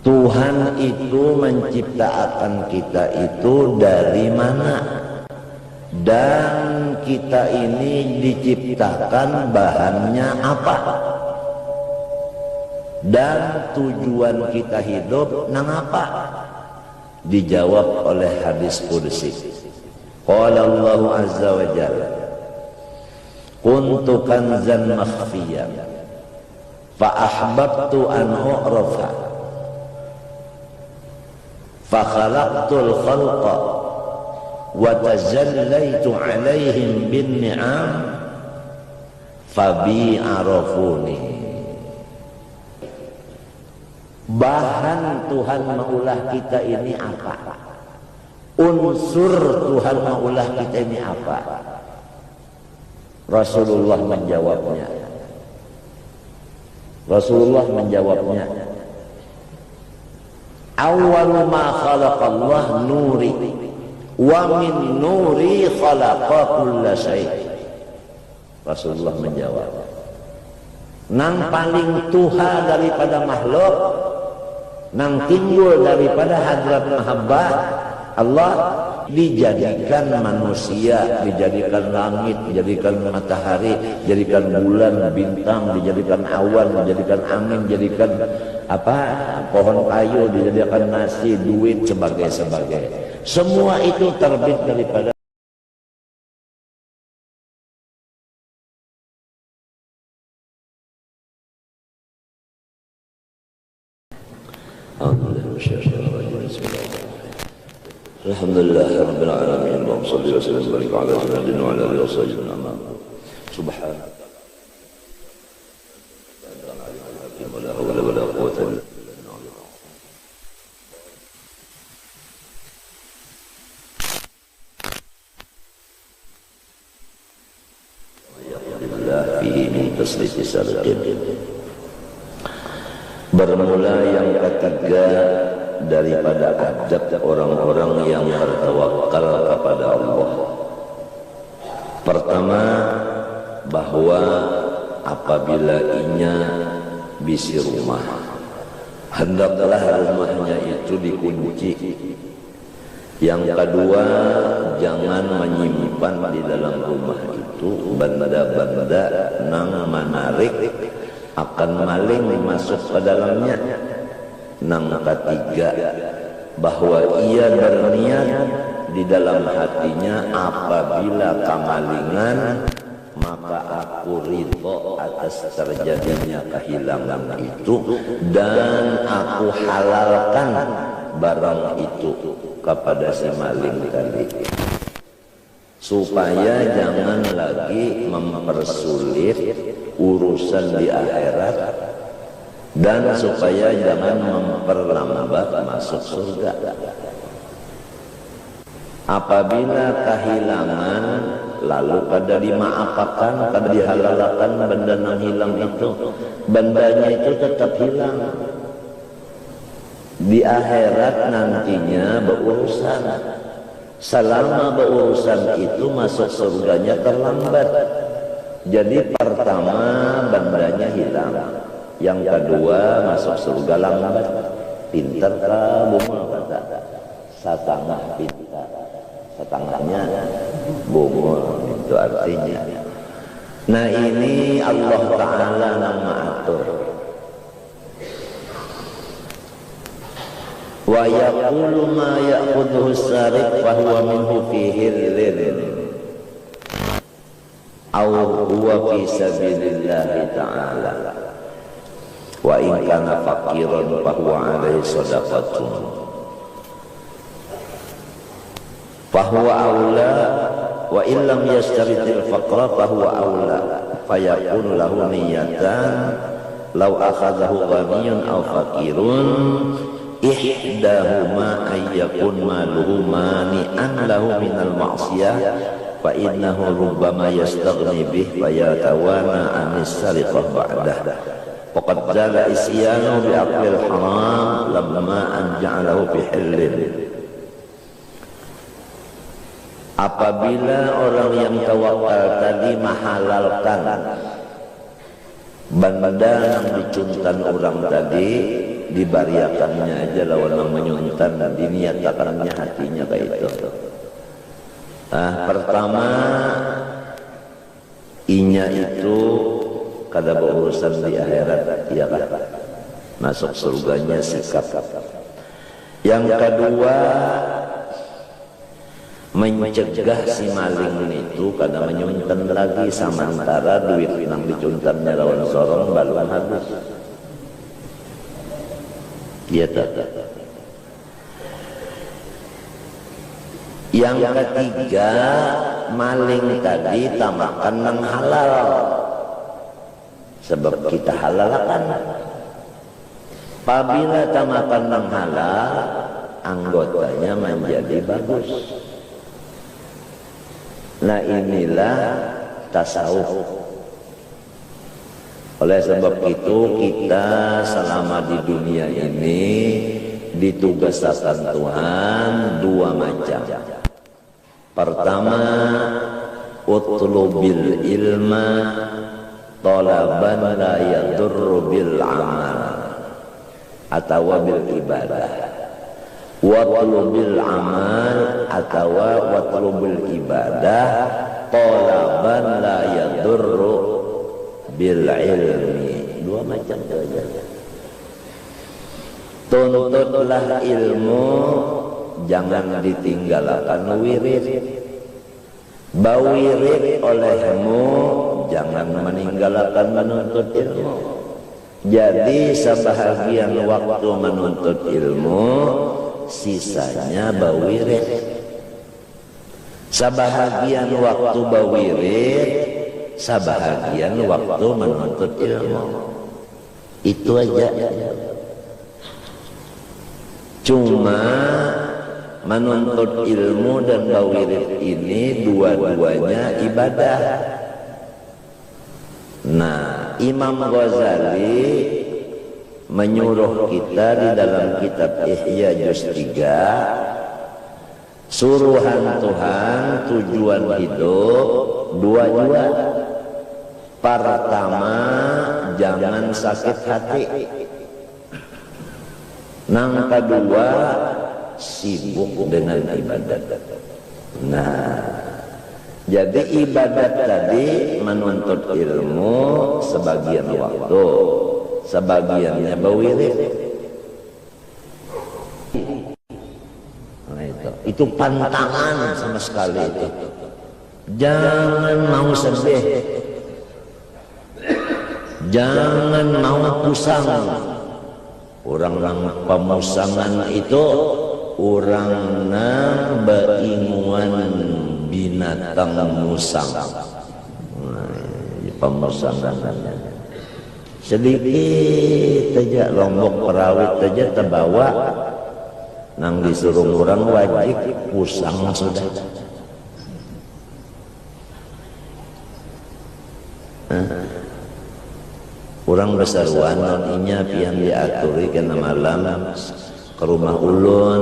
Tuhan itu menciptakan kita itu dari mana? Dan kita ini diciptakan bahannya apa? Dan tujuan kita hidup nang apa? Dijawab oleh hadis qudsi. Qala Allah azza wa jalla, kuntu kanzan makhfiyan fa ahbabtu an u'rafa fa khalaqtul khalqa wa tazallaytu alaihim bin ni'am fa bi arafuni. Bahan Tuhan maulah kita ini apa? Unsur Tuhan maulah kita ini apa? Rasulullah menjawabnya. Awwalu ma khalaqallah nuri wa min nuri khalaqa kulla syai'. Rasulullah menjawab, nang paling tuha daripada makhluk, nang timbul daripada hadrat mahabbah Allah, dijadikan manusia, dijadikan langit, dijadikan matahari, dijadikan bulan, bintang, dijadikan awan, dijadikan angin, dijadikan pohon kayu, dijadikan nasi, duit, sebagai. Semua itu terbit daripada Alhamdulillah rabbil alamin wa salli wa sallim barik ala sayyidina wa ala alihi wa sahbihi subhanallah wala hawla wala quwwata illa billah fihi min tasliti sarqin. Bermula yang ketiga daripada adab orang-orang yang bertawakal kepada Allah. Pertama, bahwa apabila inya bisi rumah, hendaklah rumahnya itu dikunci. Yang kedua, jangan menyimpan di dalam rumah itu benda-benda nang menarik akan maling masuk ke dalamnya. Nang ketiga, bahwa ia berniat di dalam hatinya, apabila kemalingan maka aku ridho atas terjadinya kehilangan itu, dan aku halalkan barang itu kepada si maling tadi, supaya jangan lagi mempersulit urusan di akhirat, dan supaya jangan memperlambat masuk surga. Apabila kehilangan lalu kada dimaafkan, kada dihalalkan benda yang hilang itu, bendanya itu tetap hilang. Di akhirat nantinya berurusan. Selama berurusan itu masuk surganya terlambat. Jadi pertama bendanya hilang, yang kedua masuk surga lambat. Pintar kamu kata, setengah pintar, setengahnya bumul, itu artinya. Nah ini Allah Ta'ala yang mengatur. Wa yaqulu ma ya'khudhu as-sariq fa huwa minhu fi hirrin aw huwa fi sabilillah ta'ala wa in kana faqiran fa huwa alaihi shadaqatun fa huwa aula wa in lam yashtaritil faqra fa huwa aula fa yakunu lahu niyatan law akhadhahu ghaniyun aw faqirun ihdahuma ayyakun maluhu mani'an lahu minal ma'siyah fa innahu rubbama yastaghni bih fa yatawana anis sariqah ba'dah faqad zala isyanu bi aqlil haram lamma an ja'alahu fi hillin. Apabila orang yang tawakal tadi menghalalkan benda yang dicuntan orang tadi, dibariakannya aja lawan menyuntan dan diniatakannya hatinya kayak itu. Pertama inya itu kada berurusan di akhirat, iya kan? Masuk surganya sikap. Yang kedua, mencegah si maling itu kada menyuntan lagi samantara duit nang dicuntannya lawan sorong balon habis. Iya tak. Yang ketiga, maling tadi tamakan nang halal. Sebab kita halalkan. Apabila tamakan nang halal, anggotanya menjadi bagus. Nah inilah tasawuf. Oleh sebab itu kita selama di dunia ini ditugaskan Tuhan dua macam. Pertama, utlubil ilma talaban la yadurru bil amal atau bil ibadah. Watlubil amal atau watlubil ibadah talaban la yadurru bil ilmi. Dua macam saja. Tuntutlah ilmu, jangan ditinggalkan wirid. Bawirid olehmu, jangan meninggalkan menuntut ilmu. Jadi sebahagian waktu menuntut ilmu, sisanya bawirid. Sebahagian waktu bawirid, sebahagian waktu menuntut ilmu. Itu aja. Cuma menuntut ilmu dan bawirid ini dua-duanya ibadah. Nah, Imam Ghazali menyuruh kita di dalam kitab Ihya juz 3, suruhan Tuhan tujuan hidup dua-dua. Pertama, jangan sakit hati. Nang kedua, sibuk dengan ibadat. Nah, jadi ibadat tadi menuntut ilmu sebagian waktu, sebagiannya bawirid. Nah, itu pantangan sama sekali itu. Jangan mau sedih, jangan mau pusang. Orang pemusangan itu orang nang beinguan binatang musang. Pemusangan sedikit aja lombok perawit aja terbawa, nang disuruh orang wajib pusang sudah. Orang besaruan noninya pian diaturi kena malam ke rumah ulun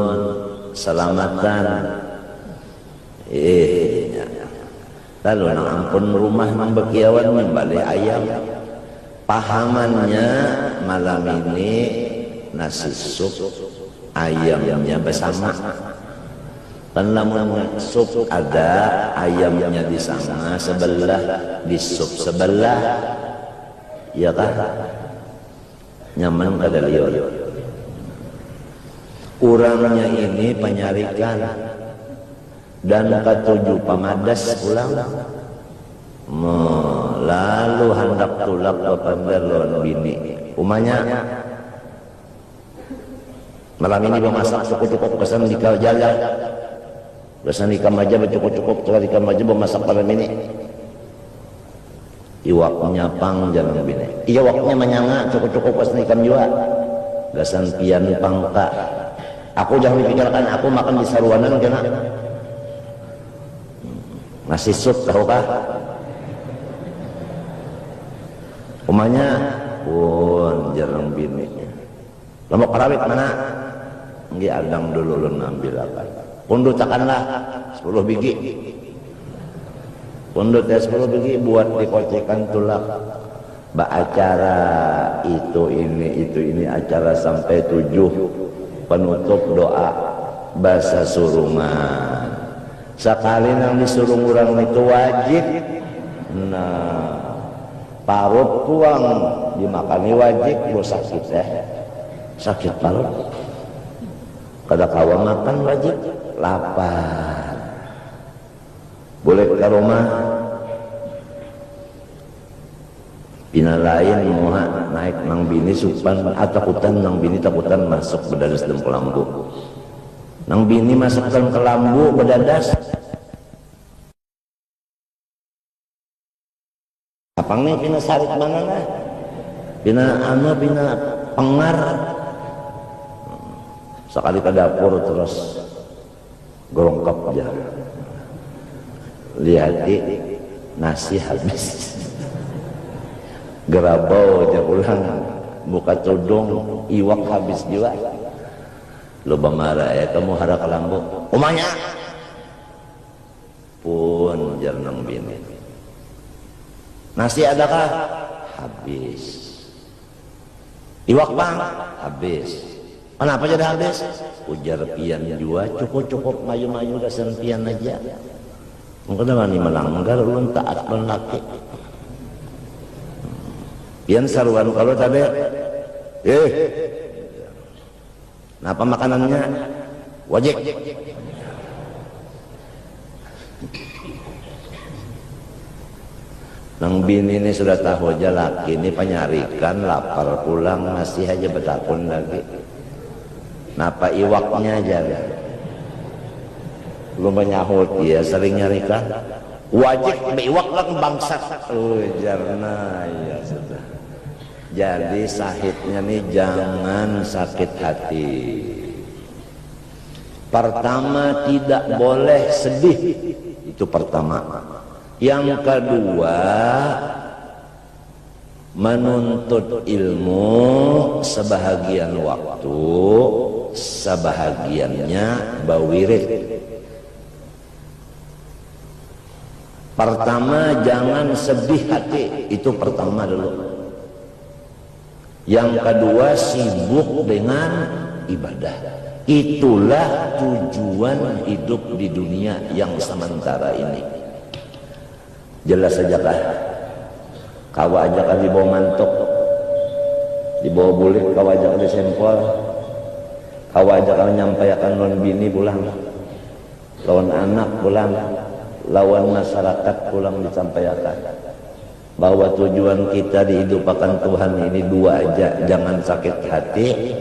selamatan. Lalu nang ampun rumah nang bekiawan membalik ayam. Pahamannya malam ini nasi sup ayamnya bersama. Kan lamun sup ada ayamnya di sana sebelah, di sup sebelah. Ya kan? Nyaman kada liur. Urangnya ini penyarikan dan ketujuh pamadas pulang. Lalu hendak tulak ke pendelon bini. Umanya malam ini memasak cukup-cukup pesan di jalan. Pesan di kamaja cukup-cukup tukar di kamaja memasak malam ini. Iwaknya pang jangan bini. Iya waknya menyanga cukup-cukup pas nikam juga. Gasan pian pangka. Aku jangan dipikirkan aku makan di saruanan kena. Nasi sup tahu kah? Umanya pun jarang bini. Lombok perawit mana? Nggih adang dulu lu ambil apa? Pundut takanlah 10 biji. Pundutnya 10 biji buat dikocekan tulak. acara itu ini acara sampai 7 penutup doa bahasa surungan. Sekali nang disuruh orang itu wajib. Nah, parut tuang dimakani wajib, lo sakit sakit parut. Kada kawa makan wajib, lapar. Boleh ke rumah. Pina lain moha naik nang bini supan atakutan nang bini takutan masuk bedadas dalam kelambu. Nang bini masuk dalam kelambu bedadas. Apang nih pina sarit mana lah? Pina pengar. Sekali ke dapur terus gorongkap aja. Lihati nasi habis. Gerabau aja ulang buka tudung iwak habis juga. Lo marah kamu hara kelambu umanya pun jarang bini. Nasi adakah? Habis. Iwak bang? Habis. Kenapa jadi habis? Ujar pian juga cukup mayu-mayu dasan pian aja. Mungkin mani melanggar ulun taat laki. Pian saruan kalau tadi napa makanannya wajib. Nang bini ini sudah tahu aja laki ini penyarikan lapar pulang masih aja betakun lagi. Napa iwaknya aja lu menyahut ya sering nyarikan wajib iwak lang bangsat. Jarna ya sudah. Jadi sahidnya nih jangan sakit hati. Pertama tidak boleh sedih. Itu pertama. Yang kedua menuntut ilmu sebahagian waktu, sebahagiannya bawirid. Pertama jangan sedih hati. Itu pertama dulu. Yang kedua sibuk dengan ibadah. Itulah tujuan hidup di dunia yang sementara ini. Jelas saja kah? Kawa aja kan dibawa mantok, dibawa bulik, kawa aja kan disempol, kawa aja kan nyampaikan lawan bini pulang, lawan anak pulang, lawan masyarakat pulang disampaikan. Bahwa tujuan kita dihidupkan Tuhan ini dua aja, jangan sakit hati,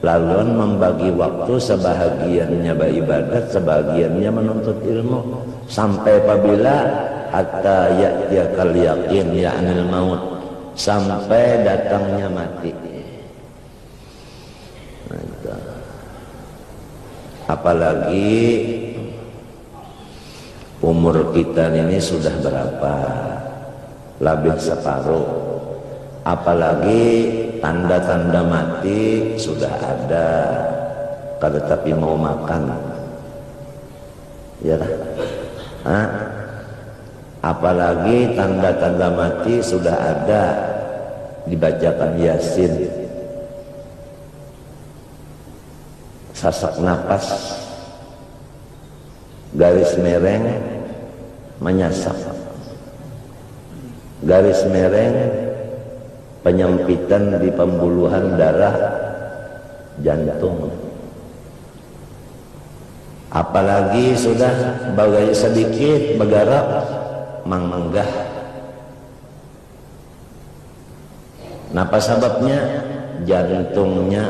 lalu membagi waktu sebahagiannya beribadat, sebahagiannya menuntut ilmu, sampai apabila hatta ya'tiyakal yaqin ya'nil maut, sampai datangnya mati. Apalagi umur kita ini sudah berapa? Lebih separuh. Apalagi tanda-tanda mati sudah ada, tetapi mau makan, ya kan? Apalagi tanda-tanda mati sudah ada, dibacakan Yasin, sasak napas, garis mereng menyasak, garis mereng penyempitan di pembuluhan darah jantung. Apalagi sudah bagai sedikit bergerak menggah. Napa sebabnya? Jantungnya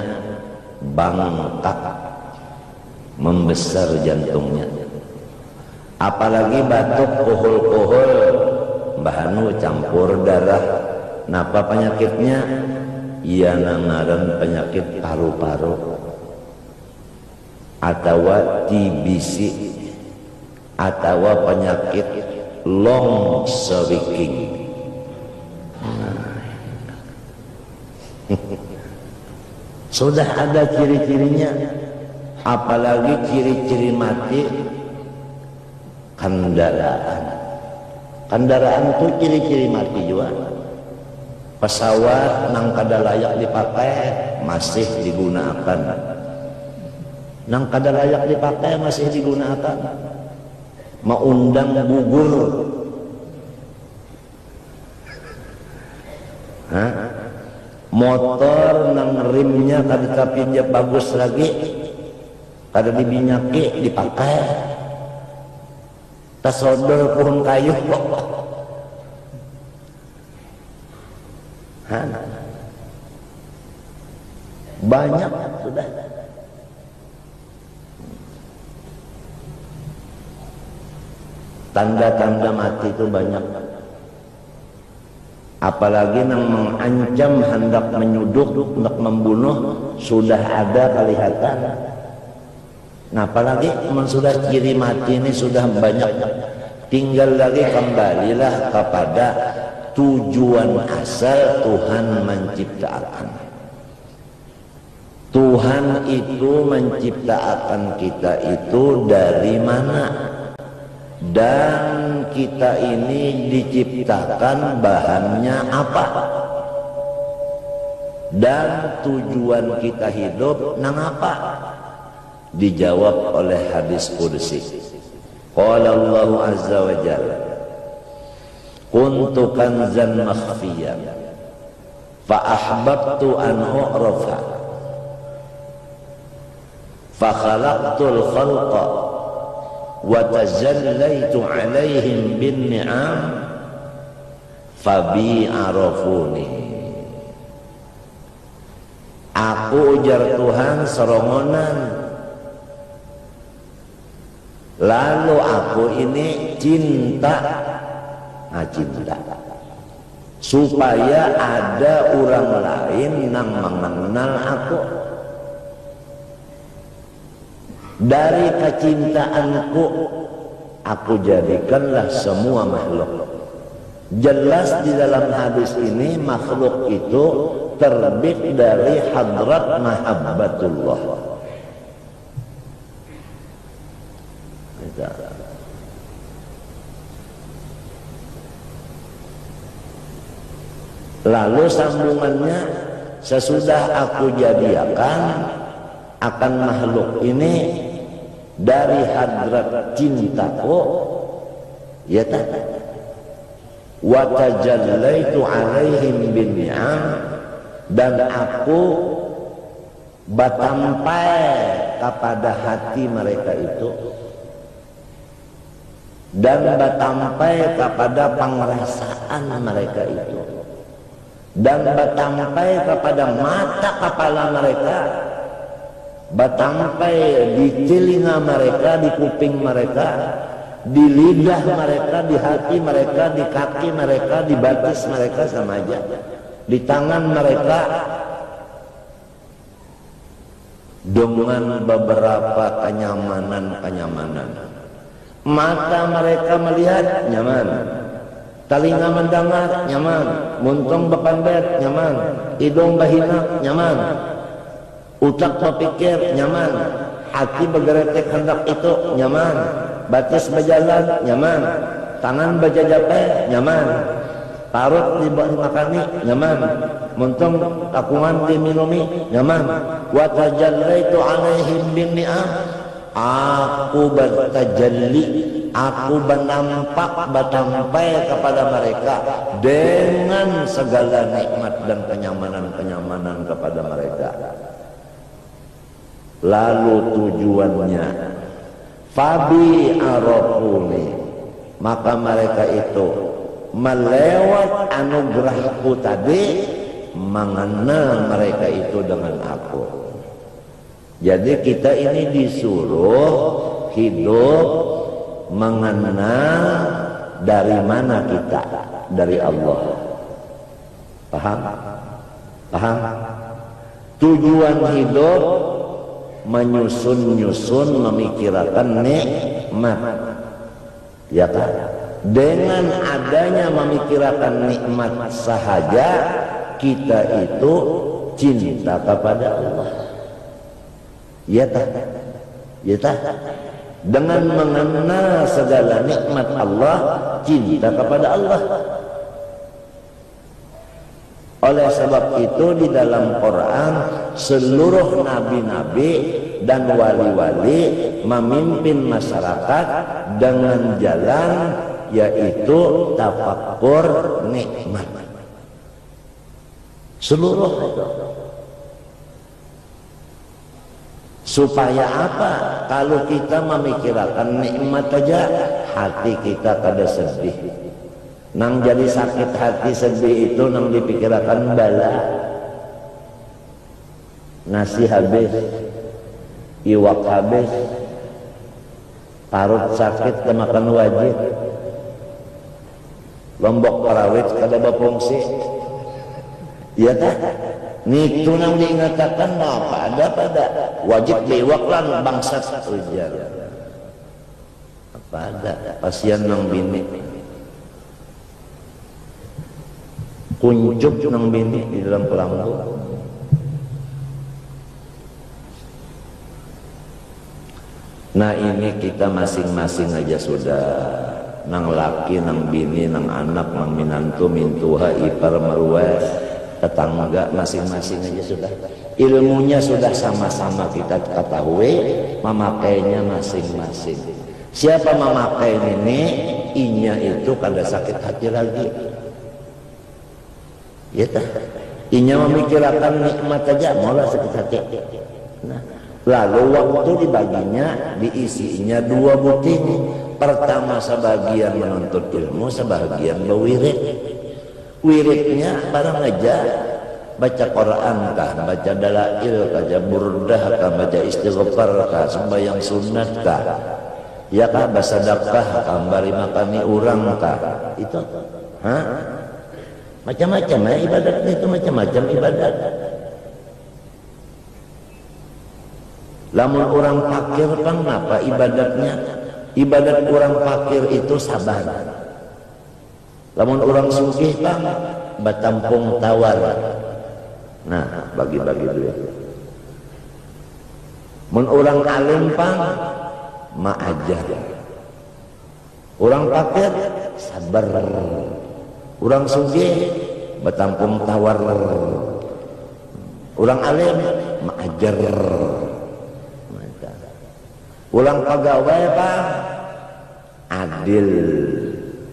bangkak, membesar jantungnya. Apalagi batuk, kohol-kohol, bahanu campur darah. Napa penyakitnya? Ia nangaran penyakit paru-paru atau TBC atau penyakit long speaking. Sudah ada ciri-cirinya. Apalagi ciri-ciri mati kendaraan. Kendaraan itu ciri-ciri mati juga. Pesawat nang kada layak dipakai masih digunakan. Nang kada layak dipakai masih digunakan. Maundang gugur. Hah? Motor nang rimnya kada tapinnya bagus lagi, kada dibinyaki dipakai. Tasodor pohon kayu. Banyak sudah. Tanda-tanda mati itu banyak. Apalagi yang mengancam hendak menyuduk, hendak membunuh sudah ada kelihatan. Nah, apalagi sudah ciri mati ini sudah banyak. Tinggal lagi kembalilah kepada tujuan asal Tuhan menciptakan. Tuhan itu menciptakan kita itu dari mana? Dan kita ini diciptakan bahannya apa? Dan tujuan kita hidup nang apa? Dijawab oleh hadis qudsi. Qala Allah azza wa jalla, kuntu kanzan makhfiyan fa ahbabtu an u'rafa fa khalaqtul khalqa wa tajallaytu alaihim bin ni'am fa bi arafuni. Aku ujar Tuhan serongonan, lalu aku ini cinta supaya ada orang lain yang mengenal aku. Dari kecintaanku aku jadikanlah semua makhluk. Jelas di dalam hadis ini makhluk itu terbit dari hadrat mahabbatullah. Lalu sambungannya, sesudah aku jadikan akan makhluk ini dari hadrat cintaku, ya tak, wa tajallaitu alaihim bin ni'am, dan aku batampai kepada hati mereka itu, dan batampai kepada pengrasaan mereka itu, dan batampai kepada mata kepala mereka, batampai di telinga mereka, di kuping mereka, di lidah mereka, di hati mereka, di kaki mereka, di batis mereka sama aja, di tangan mereka, dengan beberapa kenyamanan. Mata mereka melihat nyaman, telinga mendengar nyaman, muntung bepandet nyaman, hidung bahina nyaman, utak berpikir nyaman, hati bergeretek hendak itu nyaman, batis berjalan nyaman, tangan berjajape nyaman, parut dimakani nyaman, muntung takungan diminumi nyaman. Wa tajallaitu alaihim bin ni'am, aku bertajalli, aku bernampak batampai kepada mereka dengan segala nikmat dan kenyamanan kepada mereka. Lalu tujuannya fabi arafuni, maka mereka itu melewat anugerahku tadi mengenal mereka itu dengan aku. Jadi kita ini disuruh hidup mengenal dari mana kita, dari Allah. Paham? Paham? Tujuan hidup menyusun memikirkan nikmat, ya kan? Dengan adanya memikirkan nikmat sahaja, kita itu cinta kepada Allah, ya tak? Ya tak? Dengan mengenal segala nikmat Allah, cinta kepada Allah. Oleh sebab itu di dalam Quran seluruh nabi-nabi dan wali-wali memimpin masyarakat dengan jalan yaitu tafakkur nikmat. Seluruh supaya apa? Kalau kita memikirkan nikmat aja hati kita kada sedih. Nang jadi sakit hati sedih itu nang dipikirkan bala. Nasi habis, iwak habis, parut sakit kemakan wajib, lombok parawit kada berfungsi. Iya tak? Nitu nang diingatakan apa ada pada wajib liwak lan bangsat ujar. Apa ada pasien nang bini kuncup nang bini di dalam pelanggu. Nah ini kita masing-masing aja sudah nang laki, nang bini, nang anak, nang minantu, mintuha, ipar, marwah, tetangga masing-masing aja sudah ilmunya sudah sama-sama kita ketahui, memakainya masing-masing. Siapa memakai ini, inya itu kada sakit hati lagi. Ya tak? Inya memikirkan nikmat aja malah sakit hati. Nah, lalu waktu dibaginya diisinya dua buting. Pertama sebagian menuntut ilmu, sebagian berwirid. Wiridnya barang aja baca Quran kah, baca dalail kah, baca burdah kah, baca istighfar kah, sembahyang sunat kah, ya kah, bersedekah kah, bari makani urang kah, itu, macam-macam ya ibadat itu, macam-macam ibadat. Lamun orang fakir kan apa ibadatnya? Ibadat orang fakir itu sabar. Lamun orang sugih bang batampung tawar. Nah, bagi-bagi duit. Mun orang alim pang maajar. Orang fakir sabar. Orang sugih batampung tawar. Orang alim maajar. Orang pegawai bang adil.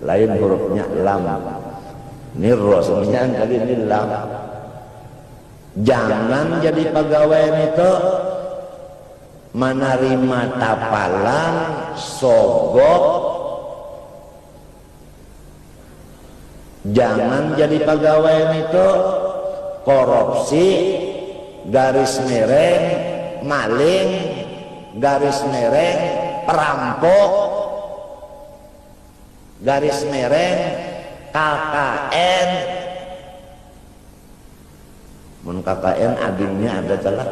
Lain hurufnya lam, nirro semuanya kali ini lam. Jangan jadi pegawai itu menerima tapalan, sogok. Jangan jadi pegawai itu korupsi, garis miring, maling, garis miring, perampok, garis miring, KKN. Mun KKN adilnya ada celah.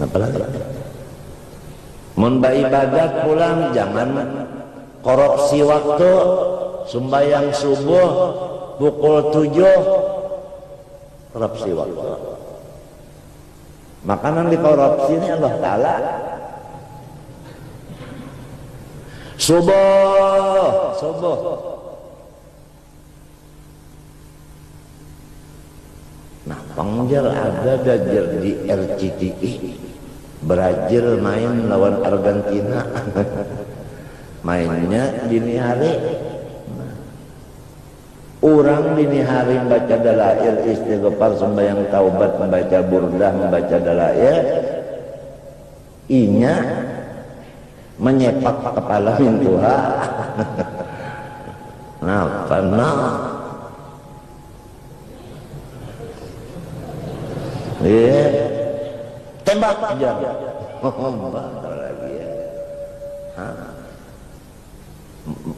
Apa lagi? Mun ibadat pulang jangan korupsi waktu. Sembahyang subuh pukul 7 korupsi waktu. Makanan dikorupsi ini Allah Ta'ala. Subuh. Nah, pengjer ada dajer di RCTI. Brazil main lawan Argentina. Mainnya dini hari. Orang dini hari membaca dalail, istighfar, sembahyang taubat, membaca burdah, membaca dalail, inya menyepak kepala mintuha. Nah, karena tembak aja. Lagi ya.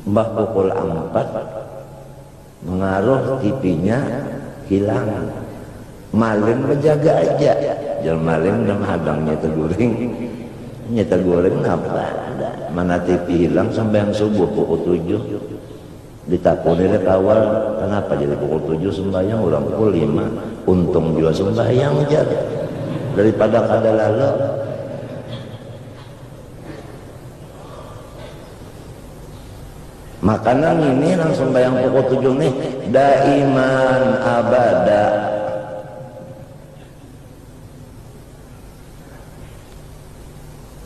Mbah pukul 4 mengaruh TV-nya hilang. Maling menjaga aja. Jangan maling dan hadangnya terguring. Nyata goreng apa? Mana TV hilang sampai yang subuh pukul 7. Ditakuni deh kawal. Kenapa jadi pukul 7 sembahyang orang pukul 5. Untung juga sembahyang aja. Daripada kada lalu. Makanan ini langsung bayang pukul 7 nih, daiman abada.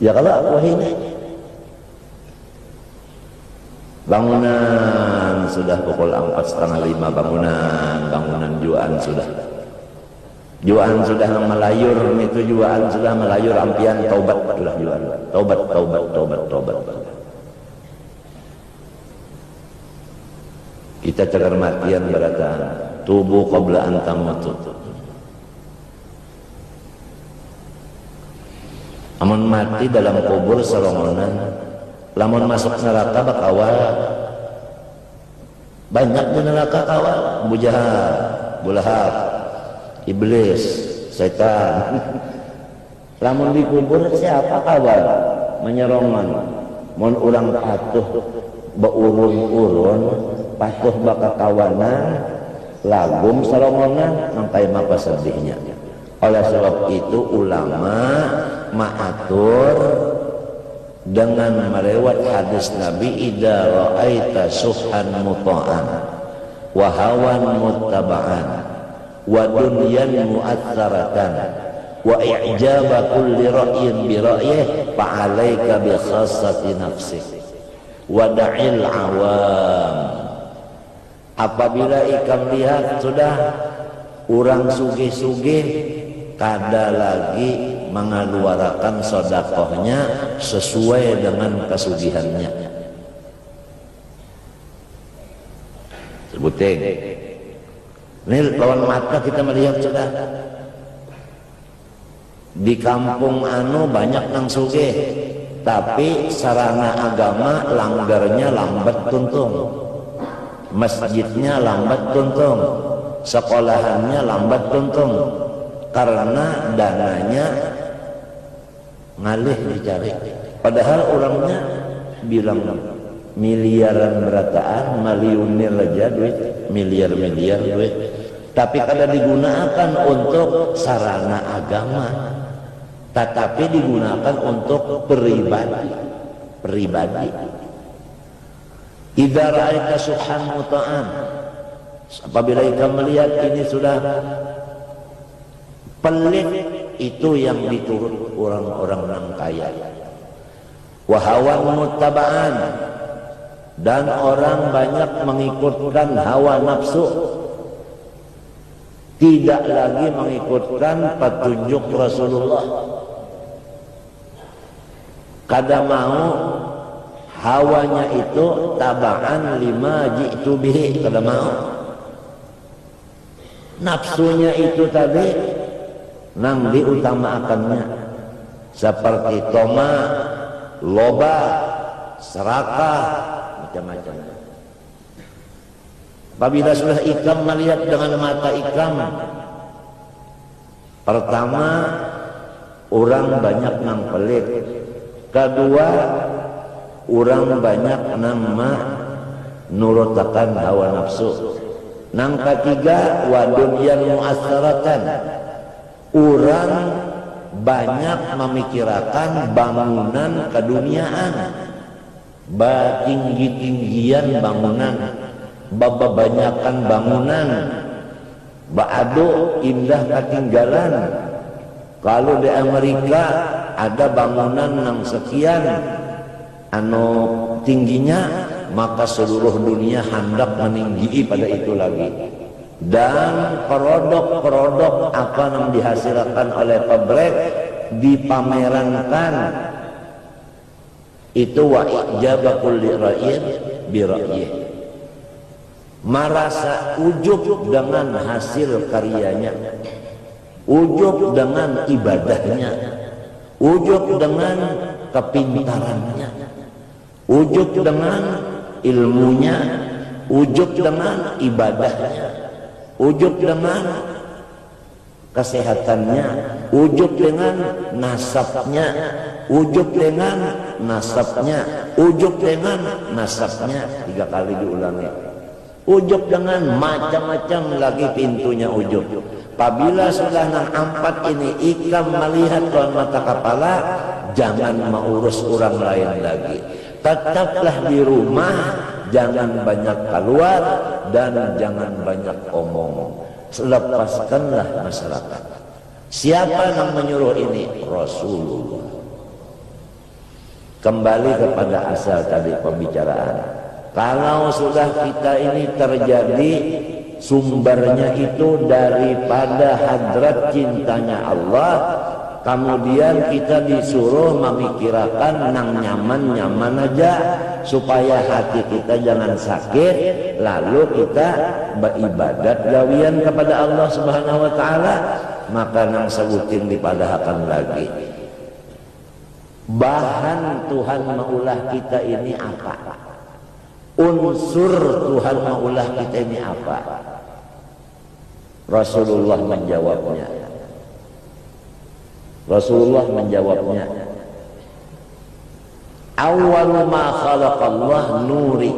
Ya kalau aku ini bangunan sudah pukul 4:30 bangunan juaan sudah melayur, itu juaan sudah melayur, ampian taubat sudah juaan, taubat. Kita cagar matian berataan tubuh qabla an tamutu. Amun mati dalam kubur serongonan, lamun masuk neraka bakawal. Banyak di neraka kawal, Abu Jahal, Abu Lahab, iblis, setan. Lamun di kubur siapa kawal? Menyerongan. Mun urang patuh beurun-urun, patuh baka kawanan, lagum serongonan, sampai mapa sedihnya. Oleh sebab itu ulama ma'atur dengan melewat hadis Nabi, idza ra'aita suhan muta'an wa hawan muttaba'an wa dunyan mu'atsaratan wa i'jaba kulli ra'yin bi ra'yih fa'alaika bi khassati nafsik wa da'il awam. Apabila ikam lihat sudah orang sugih-sugih kada lagi mengeluarkan sedekahnya sesuai dengan kesugihannya. Sebutin. Ini lawan mata kita melihat sudah. Di kampung anu banyak nang sugih, tapi sarana agama langgarnya lambat tuntung. Masjidnya lambat tuntung. Sekolahannya lambat tuntung. Karena dananya ngalih dicari. Padahal orangnya bilang miliaran berataan, miliunir aja duit, miliar duit. Tapi kada digunakan untuk sarana agama, tetapi digunakan untuk pribadi. Idza ra'aita suhan muta'an, apabila ikam melihat ini sudah pelit, itu yang diturut orang-orang yang kaya. Wahawan muttaba'an, dan orang banyak mengikutkan hawa nafsu, tidak lagi mengikutkan petunjuk Rasulullah. Kada mau hawanya itu taba'an lima ji'tu bihi, kada mau. Nafsunya itu tadi nang diutamakannya, seperti toma, loba, serakah, macam-macam. Apabila sudah ikam melihat dengan mata ikam, pertama orang banyak nang pelit, kedua orang banyak nang nurutakan hawa nafsu, nang ketiga wadunyan mu'assaratan, orang banyak memikirkan bangunan keduniaan, tinggi-tinggian bangunan, babanyakan bangunan, baado indah ketinggalan. Kalau di Amerika ada bangunan yang sekian anu tingginya, maka seluruh dunia hendak meninggi pada itu lagi. Dan produk-produk apa yang dihasilkan oleh pabrik dipamerankan, itu wa ijaba kulli ra'yin bi ra'yih, merasa ujub dengan hasil karyanya, ujub dengan ibadahnya, ujub dengan kepintarannya, ujub dengan ilmunya, ujub dengan ibadahnya, ujub dengan kesehatannya, ujub dengan nasabnya, ujub dengan nasabnya, ujub dengan nasabnya, 3 kali diulangi. Ujub dengan macam-macam lagi pintunya ujub. Apabila sudah nang 4 ini ikam melihat dengan mata kepala, jangan mengurus orang lain lagi. Tetaplah di rumah, jangan banyak keluar, dan jangan banyak omong. Lepaskanlah masyarakat. Siapa yang menyuruh ini? Rasulullah. Kembali kepada asal tadi pembicaraan. Kalau sudah kita ini terjadi sumbernya itu daripada hadrat cintanya Allah, kemudian kita disuruh memikirkan nang nyaman-nyaman aja supaya hati kita jangan sakit, lalu kita beribadat gawian kepada Allah Subhanahu wa taala, maka nang sebutin dipadahkan lagi. Bahan Tuhan maulah kita ini apa? Unsur Tuhan maulah kita ini apa? Rasulullah menjawabnya. Awal ma khalaqallah nuri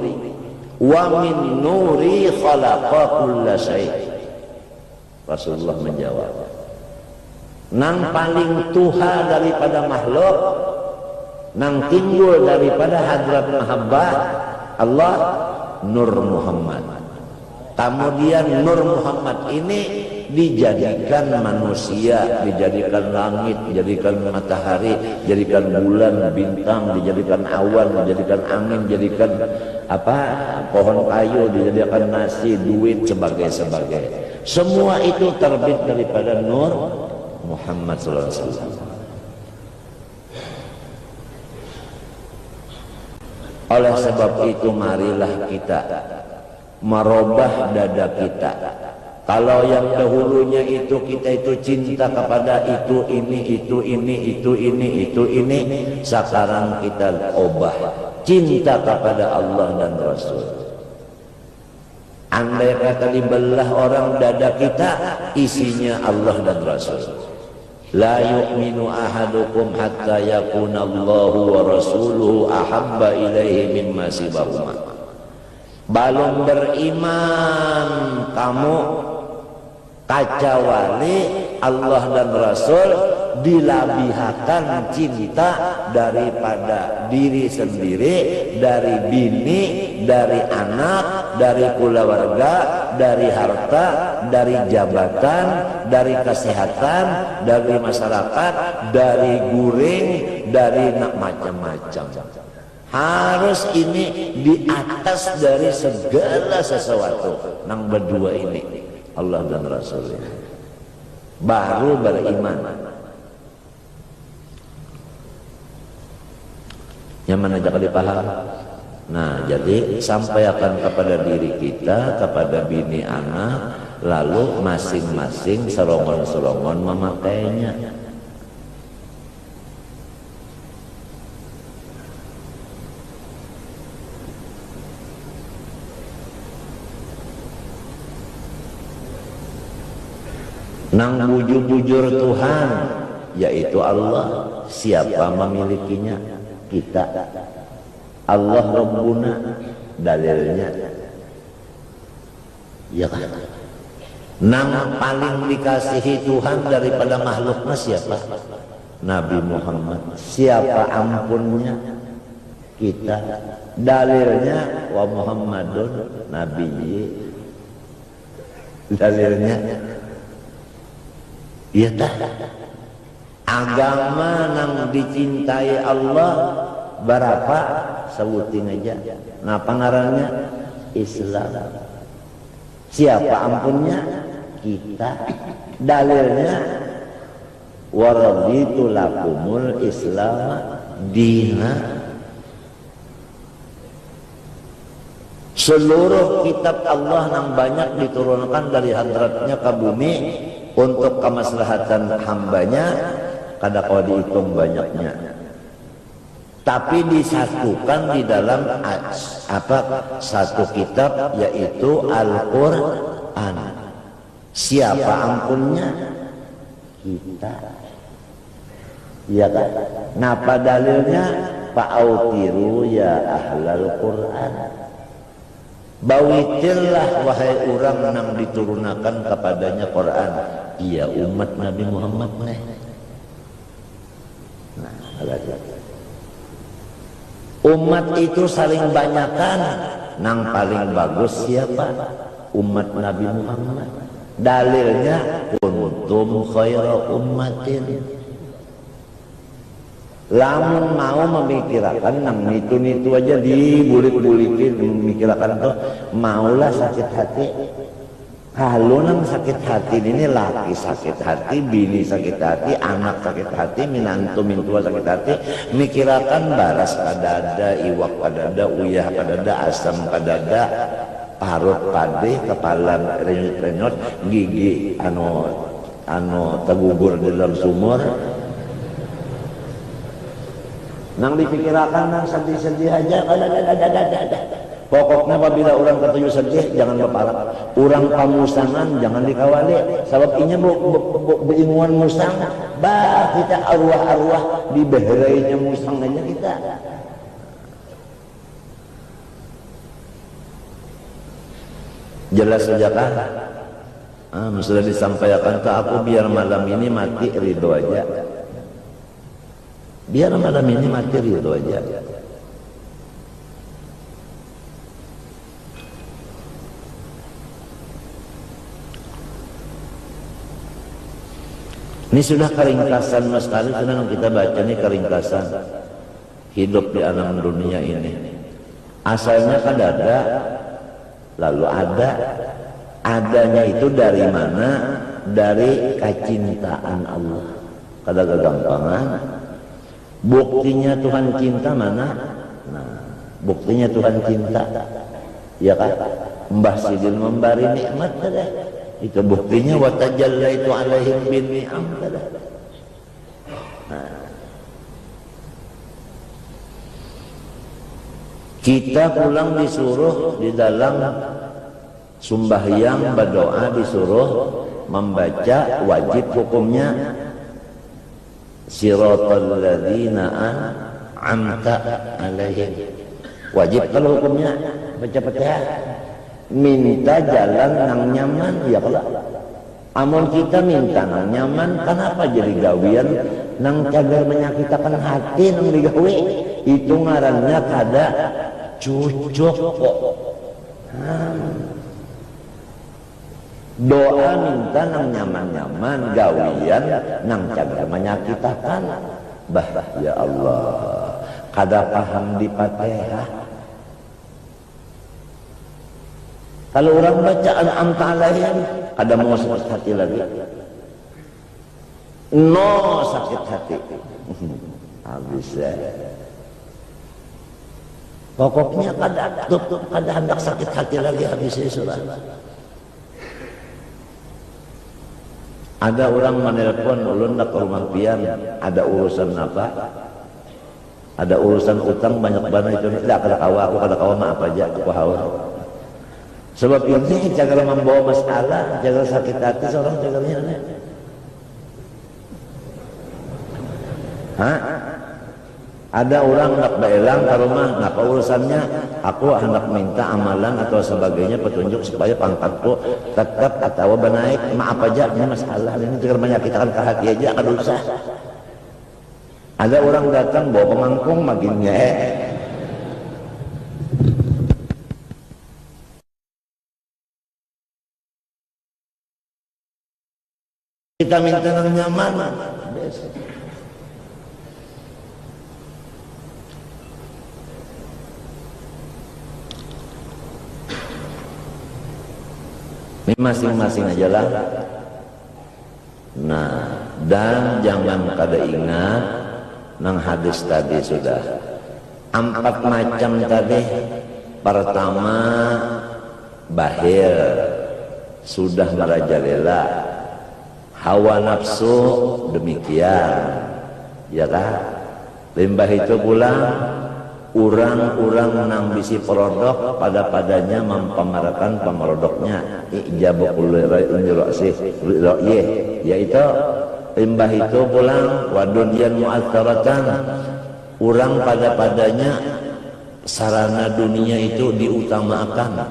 wa min nuri khalaqa kulla syai'. Rasulullah menjawab, nang paling tuha daripada makhluk, nang timbul daripada hadrat mahabbah Allah, Nur Muhammad. Kemudian Nur Muhammad ini dijadikan manusia, dijadikan langit, dijadikan matahari, dijadikan bulan, bintang, dijadikan awan, dijadikan angin, dijadikan pohon kayu, dijadikan nasi, duit, sebagai. Semua itu terbit daripada Nur Muhammad sallallahu alaihi wasallam. Oleh sebab itu marilah kita merubah dada kita. Kalau yang dahulunya itu kita itu cinta kepada itu ini, sekarang kita ubah cinta kepada Allah dan Rasul. Andai kata dibelah orang dada kita, isinya Allah dan Rasul. La yu'minu ahadukum hatta yakuna Allahu wa rasuluhu ahabba ilaihi mimma sibahuma. Belum beriman kamu kecuali Allah dan Rasul dilabihkan cinta daripada diri sendiri, dari bini, dari anak, dari keluarga, dari harta, dari jabatan, dari kesehatan, dari masyarakat, dari guring, dari macam-macam. Harus ini di atas dari segala sesuatu. Nang berdua ini Allah dan Rasul, baru beriman. Yang mana jangan dipaham. Nah, jadi sampaikan kepada diri kita, kepada bini anak, lalu masing-masing serongon-serongon memakainya. Nang bujur-bujur Tuhan, yaitu Allah. Siapa memilikinya? Kita. Allah Rabbuna, dalilnya. Ya kan? Nang paling dikasihi Tuhan daripada makhluknya siapa? Nabi Muhammad. Siapa ampunnya? Kita. Dalilnya wa Muhammadun Nabi. Dalilnya iya tak? Agama nang dicintai Allah berapa? Sebutin aja. Nah pengarangnya Islam. Siapa ampunnya? Kita. Dalilnya waraditu lakumul Islam dina. Seluruh kitab Allah yang banyak diturunkan dari hadratnya ke bumi untuk kemaslahatan hambanya, kada kau dihitung banyaknya, tapi disatukan di dalam satu kitab, yaitu Al-Quran. Siapa ampunnya? Kita. Ya kan? Napa dalilnya? Fa'autiru ya ahlal Quran. Bawitillah wahai orang yang diturunakan kepadanya Quran. Iya umat Nabi Muhammad nih. Nah, umat itu saling banyakan, nang paling bagus siapa? Umat Nabi Muhammad. Dalilnya kuntum khaira ummatin. Lamun mau memikirkan nang nitu aja dibulit-bulitin memikirkan tuh maulah sakit hati. Kalau nang sakit hati ini laki sakit hati, bini sakit hati, anak sakit hati, minantu mintua sakit hati, mikirakan baras kadada, iwak kadada, uyah kadada, asam kadada, parut pade, kepala renyut-renyut, gigi anu tergugur di dalam sumur. Nang dipikirakan nang sedih-sedih aja, pokoknya apabila orang ketujuh sedih jangan berparak, orang pamusangan jangan dikawali, sebab inya beringuan musang, bah kita arwah-arwah dibeherainya musang aja kita. Jelas saja kan? Sudah disampaikan tak aku biar malam ini mati ridho aja. Biar malam ini mati ridho aja. Ini sudah keringkasan mas kali, sudah kita baca ini keringkasan hidup di alam dunia ini. Asalnya kan ada, lalu adanya itu dari mana? Dari kecintaan Allah. Kada kegampangan. Buktinya Tuhan cinta mana? Nah, buktinya Tuhan cinta, ya kan? Mbah Sidin memberi nikmat dah. Itu buktinya wa tajallaitu alaihim bin ni'am dah. Nah. Kita pulang disuruh di dalam sembahyang berdoa disuruh membaca wajib hukumnya siratal ladzina an'amta alaihim. Wajib kalau hukumnya baca Fatihah. Minta jalan nang nyaman ya kalau. Amun kita minta nang nyaman, kenapa jadi gawian nang cagar menyakitkan hati nang digawe? Itu ngarannya kada cucuk kok. Doa minta nang nyaman-nyaman, gawian nang cagar menyakitkan. Bah ya Allah, kada paham di Fatihah. Kalau orang baca an'amta alaihim, kada mau sakit hati lagi. No sakit hati. Habis ya. Pokoknya kada hendak sakit hati lagi habis sudah. Ada orang menelpon ulun ke rumah pian, ada urusan apa? Ada urusan utang banyak banget itu. Tidak kada kawa maaf aja aku hawa. Sebab ini jangan membawa masalah, jangan sakit hati seorang jagalnya. Ada orang nak belang ke rumah, ngapa urusannya? Aku hendak minta amalan atau sebagainya petunjuk supaya pangkatku tetap atau benaik. Maaf aja, ini masalah ini jangan menyakitkan ke hati aja, kada usah. Ada orang datang bawa pemangkung makinnya kita minta yang nyaman. Ini masing-masing aja lah. Nah, dan jangan kada ingat nang hadis tadi sudah 4 macam tadi. Pertama bahir, sudah merajalela, hawa nafsu demikian, ya kan? Limbah itu pula orang-orang nang bisi perodok padanya mempamarakan pemerodoknya ijabul ra'si yaitu limbah itu pula wadunyan mu'atsaratan, orang padanya sarana dunia itu diutamakan.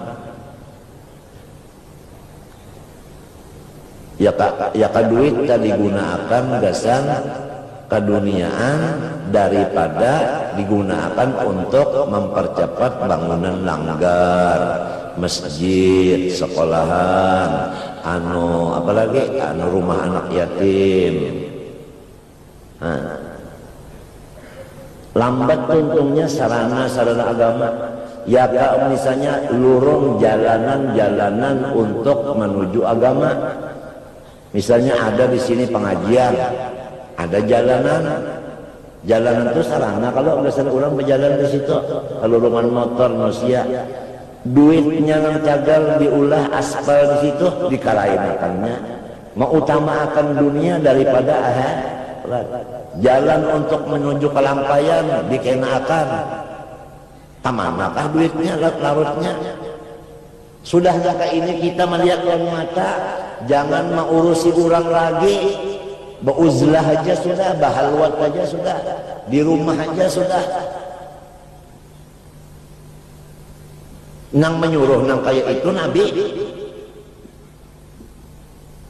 Ya ka duit tadi digunakan gasan keduniaan daripada digunakan untuk mempercepat bangunan langgar, masjid, sekolahan, apalagi rumah anak yatim. Lambat tuntungnya sarana-sarana agama. Ya kalau misalnya lurung jalanan-jalanan untuk menuju agama. Misalnya ada di sini pengajian, ada jalanan. Jalanan itu sarana. Kalau misalnya orang berjalan di situ, kalau lurungan motor manusia, duitnya yang cagal diulah aspal di situ dikalainakannya. Mengutamakan dunia daripada akhirat. Jalan untuk menuju kelampaian dikenakan. Tamanakah duitnya larutnya? Sudah kakak ini kita melihat dengan mata, jangan mengurusi orang lagi. Beuzlah aja sudah, bahalwat aja sudah, di rumah aja sudah. Nang menyuruh nang kayak itu Nabi.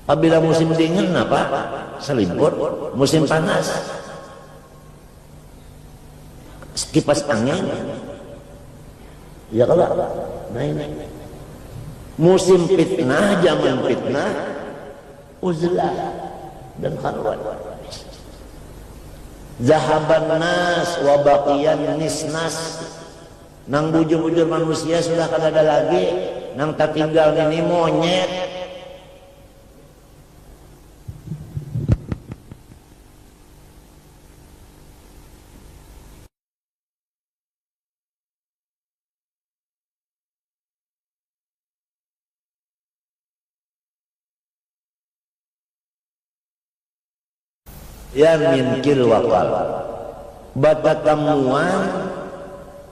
Apabila musim dingin apa? Selimut. Musim panas, kipas angin. Ya kalau nah ini musim fitnah, zaman fitnah, uzlah dan khalwat. Zahaban nas wa baqiyan nisnas. Nang bujur-bujur manusia sudah kada ada lagi, nang tak tinggal ini monyet. Ya minkil wakal bada temuan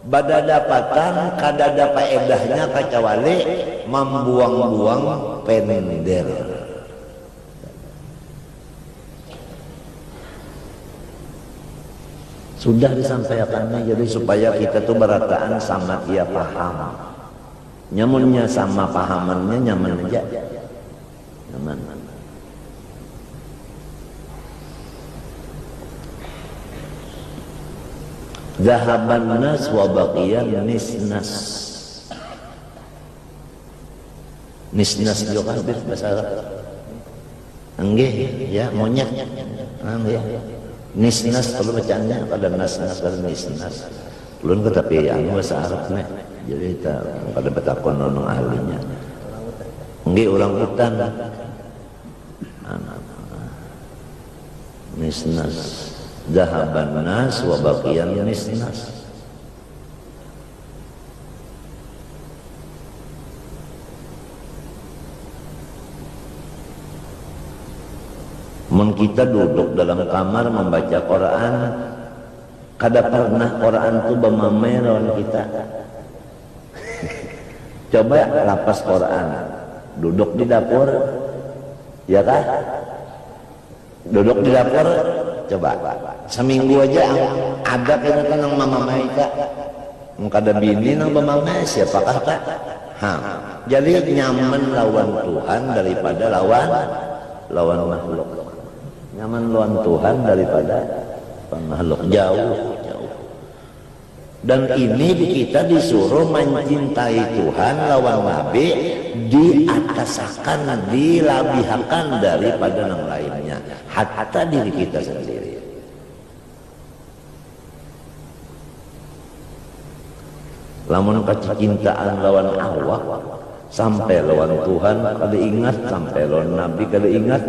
bada dapatan kada ada faedahnya kecuali membuang-buang pender. Sudah disampaikannya jadi supaya kita tuh berataan sama dia paham. Nyamunnya sama pahamannya nyaman aja. Nyaman. Zahaban nas wa baqiyan nisnas. Nisnas juga bahasa Arab. Enggih ya monyet. Enggih. Nisnas kalau bacaannya pada nas-nas pada nisnas. Ulun ke tapi anu bahasa Arab nih. Jadi kita pada betakon nonong ahlinya. Enggih orang hutan. Nisnas. Zahaban nas wa baqiyan nisnas. Mun kita duduk dalam kamar membaca Quran, kada pernah Quran itu bemameron kita. Coba lapas Quran, duduk di dapur, ya kan? Duduk di dapur, coba seminggu aja ada kayaknya nang mama maika kada bini nang bamama siapakah tak? Jadi nyaman lawan Tuhan daripada lawan makhluk. Nyaman lawan Tuhan daripada makhluk, jauh. Dan ini kita disuruh mencintai Tuhan lawan Nabi, diatasakan, dilabihakan daripada yang lainnya, hatta diri kita sendiri. Lamun kecintaan lawan awak sampai lawan Tuhan kada ingat, sampai lawan Nabi kada ingat,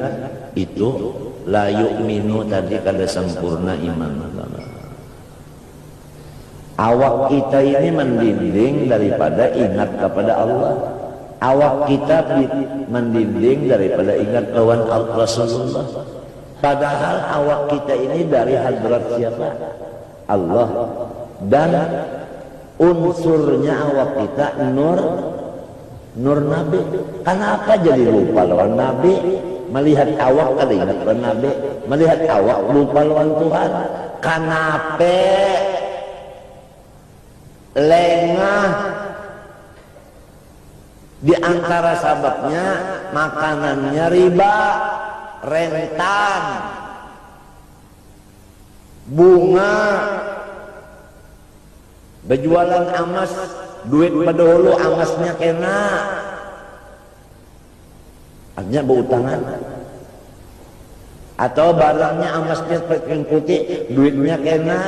itu la yu'minu tadi kada sempurna iman. Awak kita ini mendinding daripada ingat kepada Allah. Awak kita mendinding daripada ingat lawan Rasulullah. Padahal awak kita ini dari hadrat siapa? Allah. Dan unsurnya awak kita nur Nabi. Kenapa jadi lupa lawan Nabi? Melihat awak kada ingat lawan Nabi. Melihat awak lupa lawan Tuhan. Kenapa? Lengah. Di antara sebabnya makanannya riba, rentan. bunga, berjualan amas, duit padahulu amasnya kena, artinya berutangan. Atau barangnya amasnya packing putih, duitnya kena,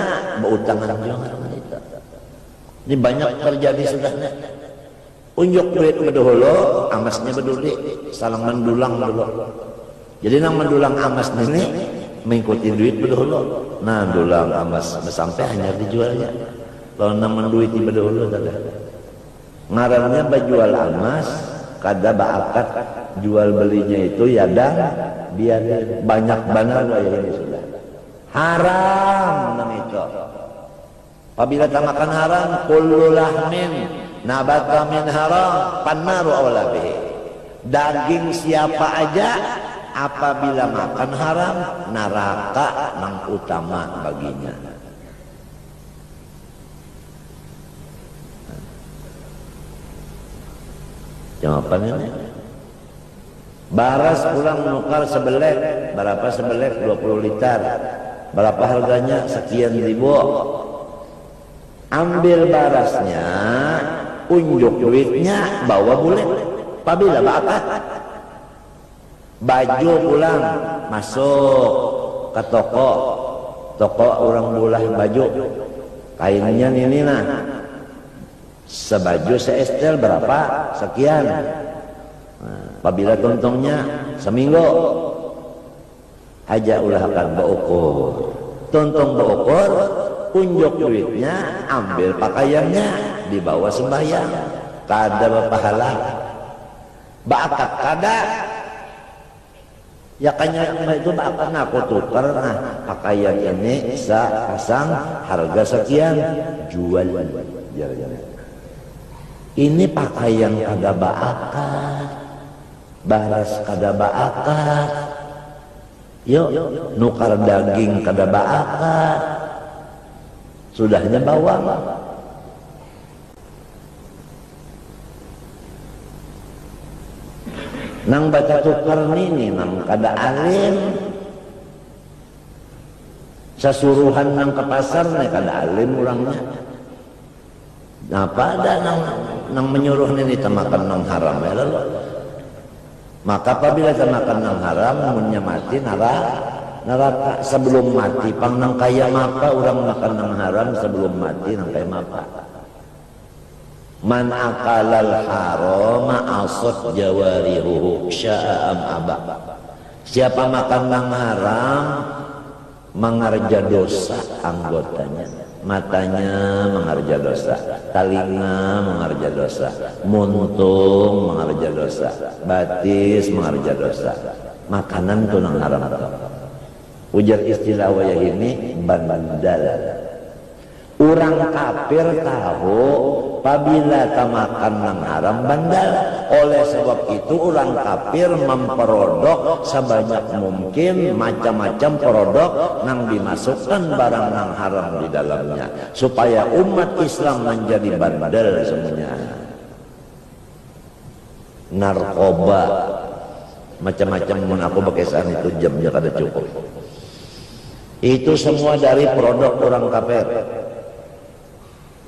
berutangan juga. Ini banyak terjadi sudah. Unjuk duit bedahulu, amasnya beduli, salang mendulang dulu. Jadi nang mendulang amas ini mengikuti duit bedahulu. Nah, dulang amas sampai hanya dijualnya. Kalau nang menduiti bedahulu tadi. Ngarannya bajual amas, kada baakat jual belinya itu ya dan biar banyak benar ya ini sudah. Haram nang itu. Apabila tak makan haram, kullu lahmin nabata min haram pannaru awla bihi. Daging siapa aja apabila makan haram, neraka yang utama baginya. Jawabannya baras pulang menukar sebelek. Berapa sebelek? 20 liter. Berapa harganya? Sekian ribu. Ambil barasnya, unjuk duitnya, bawa bulet. Apabila bakat, baju pulang, masuk ke toko orang bulah baju, kainnya ini nah, sebaju seestel berapa? Sekian. Apabila tuntungnya seminggu, aja ulah akan berukur. Tuntung berukur, unjuk duitnya, ambil pakaiannya, dibawa sembahyang. Kada berpahala. Bakat kada. Ya kanya itu bakat aku tukar, nah pakaian ini pasang harga sekian, jual. Ini pakaian kada bakat, baras kada bakat. Yuk nukar daging kada bakat. Sudahnya bawang. Nang baca tukar ini nang kada alim. Sasuruhan nang ke pasar nih kada alim orangnya. Nah pada nang menyuruh ini makan nang haram ya lalu. Maka apabila makan nang haram, munnya mati neraka sebelum mati. Pang nang kaya mapa orang makan nang haram sebelum mati nang kaya mapa. Man akalal harama asad jawarihuhu sya'am aba. Siapa makan nang haram mengarja dosa anggotanya. Matanya mengarja dosa, talinga mengarja dosa, muntung mengarja dosa, batis mengarja dosa. Makanan itu nang haram. Ujar istilah wayah ini bandal. Orang kafir tahu apabila makan nang haram bandal. Oleh sebab itu orang kafir memperodok sebanyak mungkin macam-macam produk nang dimasukkan barang nang haram di dalamnya supaya umat Islam menjadi bandal semuanya. Narkoba macam-macam mun aku bekesan itu jamnya kada cukup. Itu semua dari produk orang kafir.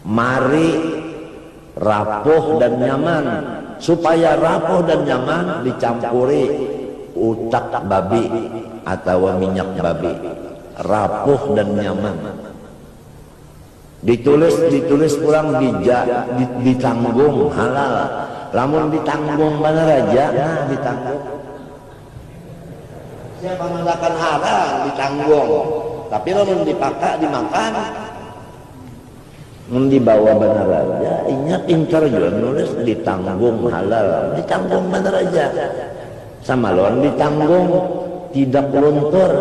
Mari rapuh dan nyaman. Supaya rapuh dan nyaman dicampuri utak babi atau minyak babi. Rapuh dan nyaman. Ditulis pulang ditanggung halal. Lamun ditanggung mana raja, nah ditanggung. Siapa mengatakan halal ditanggung. Tapi lamun dipakai dimakan, dibawa benar aja. Ingat pintar juga nulis ditanggung halal, ditanggung benar aja. Sama lawan ditanggung tidak luntur,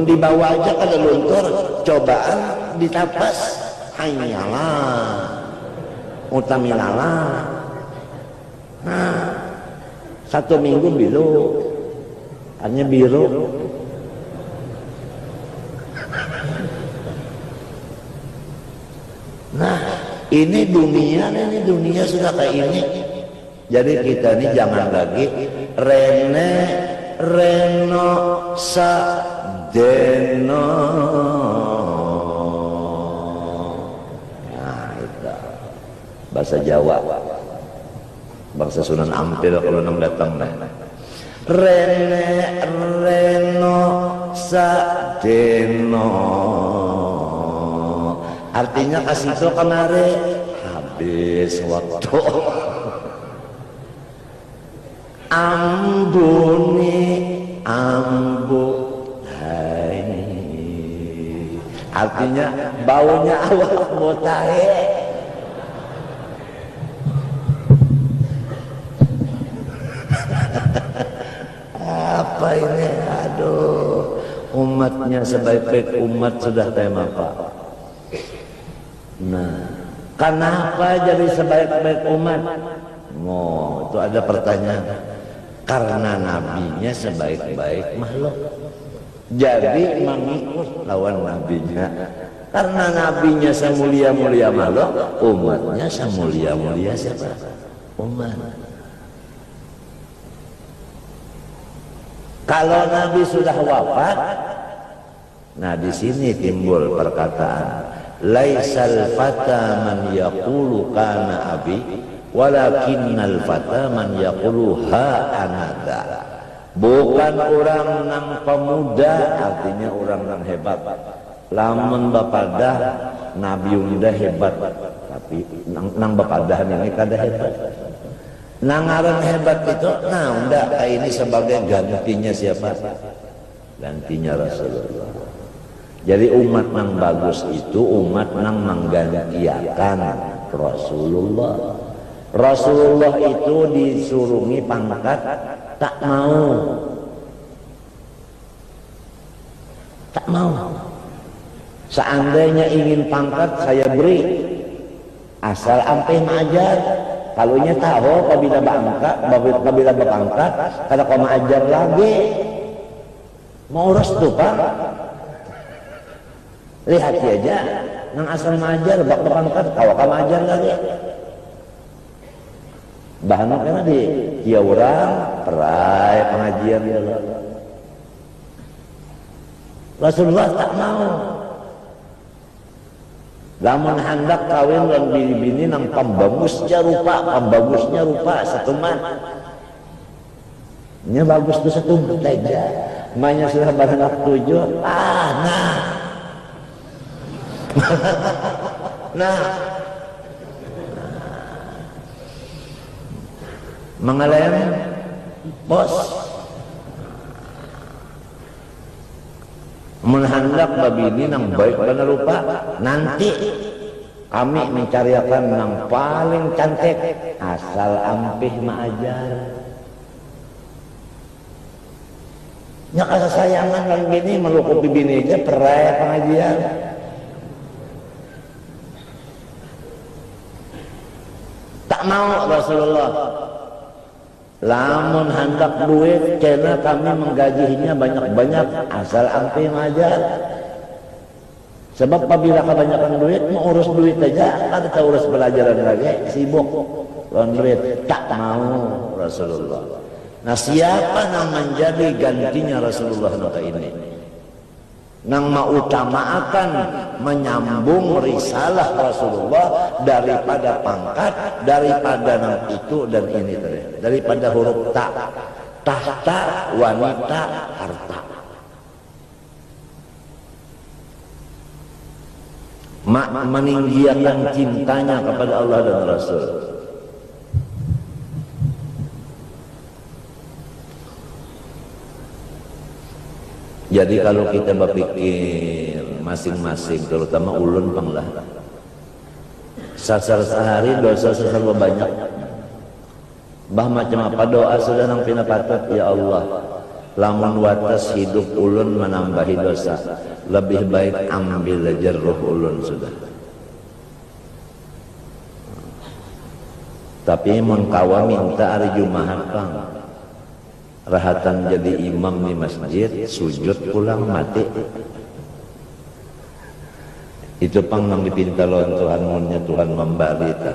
dibawa aja kada luntur. Cobaan ditapas, hanyalah, utamilalah. Nah, 1 minggu biru, hanya biru. Nah, ini dunia sudah kayak ini. Jadi kita ini jangan lagi reno sa deno bahasa Jawa, bangsa Sunan Ampel kalau nang datang nih. Rene reno sadeno, artinya kasih itu kemari habis waktu. Ambuni ambu hai, artinya baunya awak botahe. Apa ini? Aduh, umatnya sebaik-baik umat sudah tema Pak. Nah, kenapa jadi sebaik-baik umat? Oh, itu ada pertanyaan. Karena nabinya sebaik-baik makhluk, jadi mengikut lawan nabinya. Karena nabinya semulia-mulia makhluk, umatnya semulia-mulia siapa? Umat. Kalau Nabi sudah wafat, nah di sini timbul perkataan, laisal fata man yaqulu kana abi, walakinnal fata man yaqulu ha anada. Bukan orang nang pemuda, artinya orang nang hebat. Lamun bapadah Nabi unda hebat, tapi nang bapadah ini kada hebat. Nangaran hebat itu, nah unda ini sebagai gantinya siapa? Gantinya Rasulullah. Jadi umat nang bagus itu umat nang menggantiakan Rasulullah. Rasulullah itu disurungi pangkat, tak mau. Tak mau. Seandainya ingin pangkat saya beri, asal ampe mengajar. Kalau nya tahu apabila berpangkat, kada kau mengajar lagi. Mau restu Pak. Lihat aja, nang asal mengajar bak berpangkat, kau mengajar lagi. Bahannya karena di dia orang perai pengajian dia. Rasulullah tak mau. Lamun hendak kawin dan bini-bini nang pembagusnya rupa setuman. Nya bagus tuh setuman aja. Mainnya sudah beranak 7. Nah. Nah. Mengalem bos. Menghendak babini nang baik benar rupa, nanti kami mencariakan nang paling cantik, asal ampih maajar. Nya kasayangan kan gini melukupi bini aja perai pengajian. Tak mau Rasulullah. Lamun hendak duit, karena kami menggajinya banyak-banyak, asal ampe ngajar. Sebab apabila kebanyakan duit, mau urus duit aja, kan kita urus pelajaran lagi, sibuk. Lawan duit, tak mau Rasulullah. Nah siapa yang menjadi gantinya Rasulullah ini? Nang mengutamakan menyambung risalah Rasulullah daripada pangkat, daripada nang itu dan ini tadi, daripada huruf ta, tahta, wanita, harta. Meninggikan cintanya kepada Allah dan Rasul. Jadi kalau kita berpikir masing-masing, terutama ulun panglah, sasar sehari dosa sasar banyak. Bah macam apa doa sudah nang pinapatut, ya Allah, lamun watas hidup ulun menambahi dosa, lebih baik ambil aja roh ulun sudah. Tapi mun kawa minta hari Jumat Bang, rahatan jadi imam di masjid, sujud pulang mati. Itu pang nang dipinta lawan Tuhan munnya Tuhan membarita.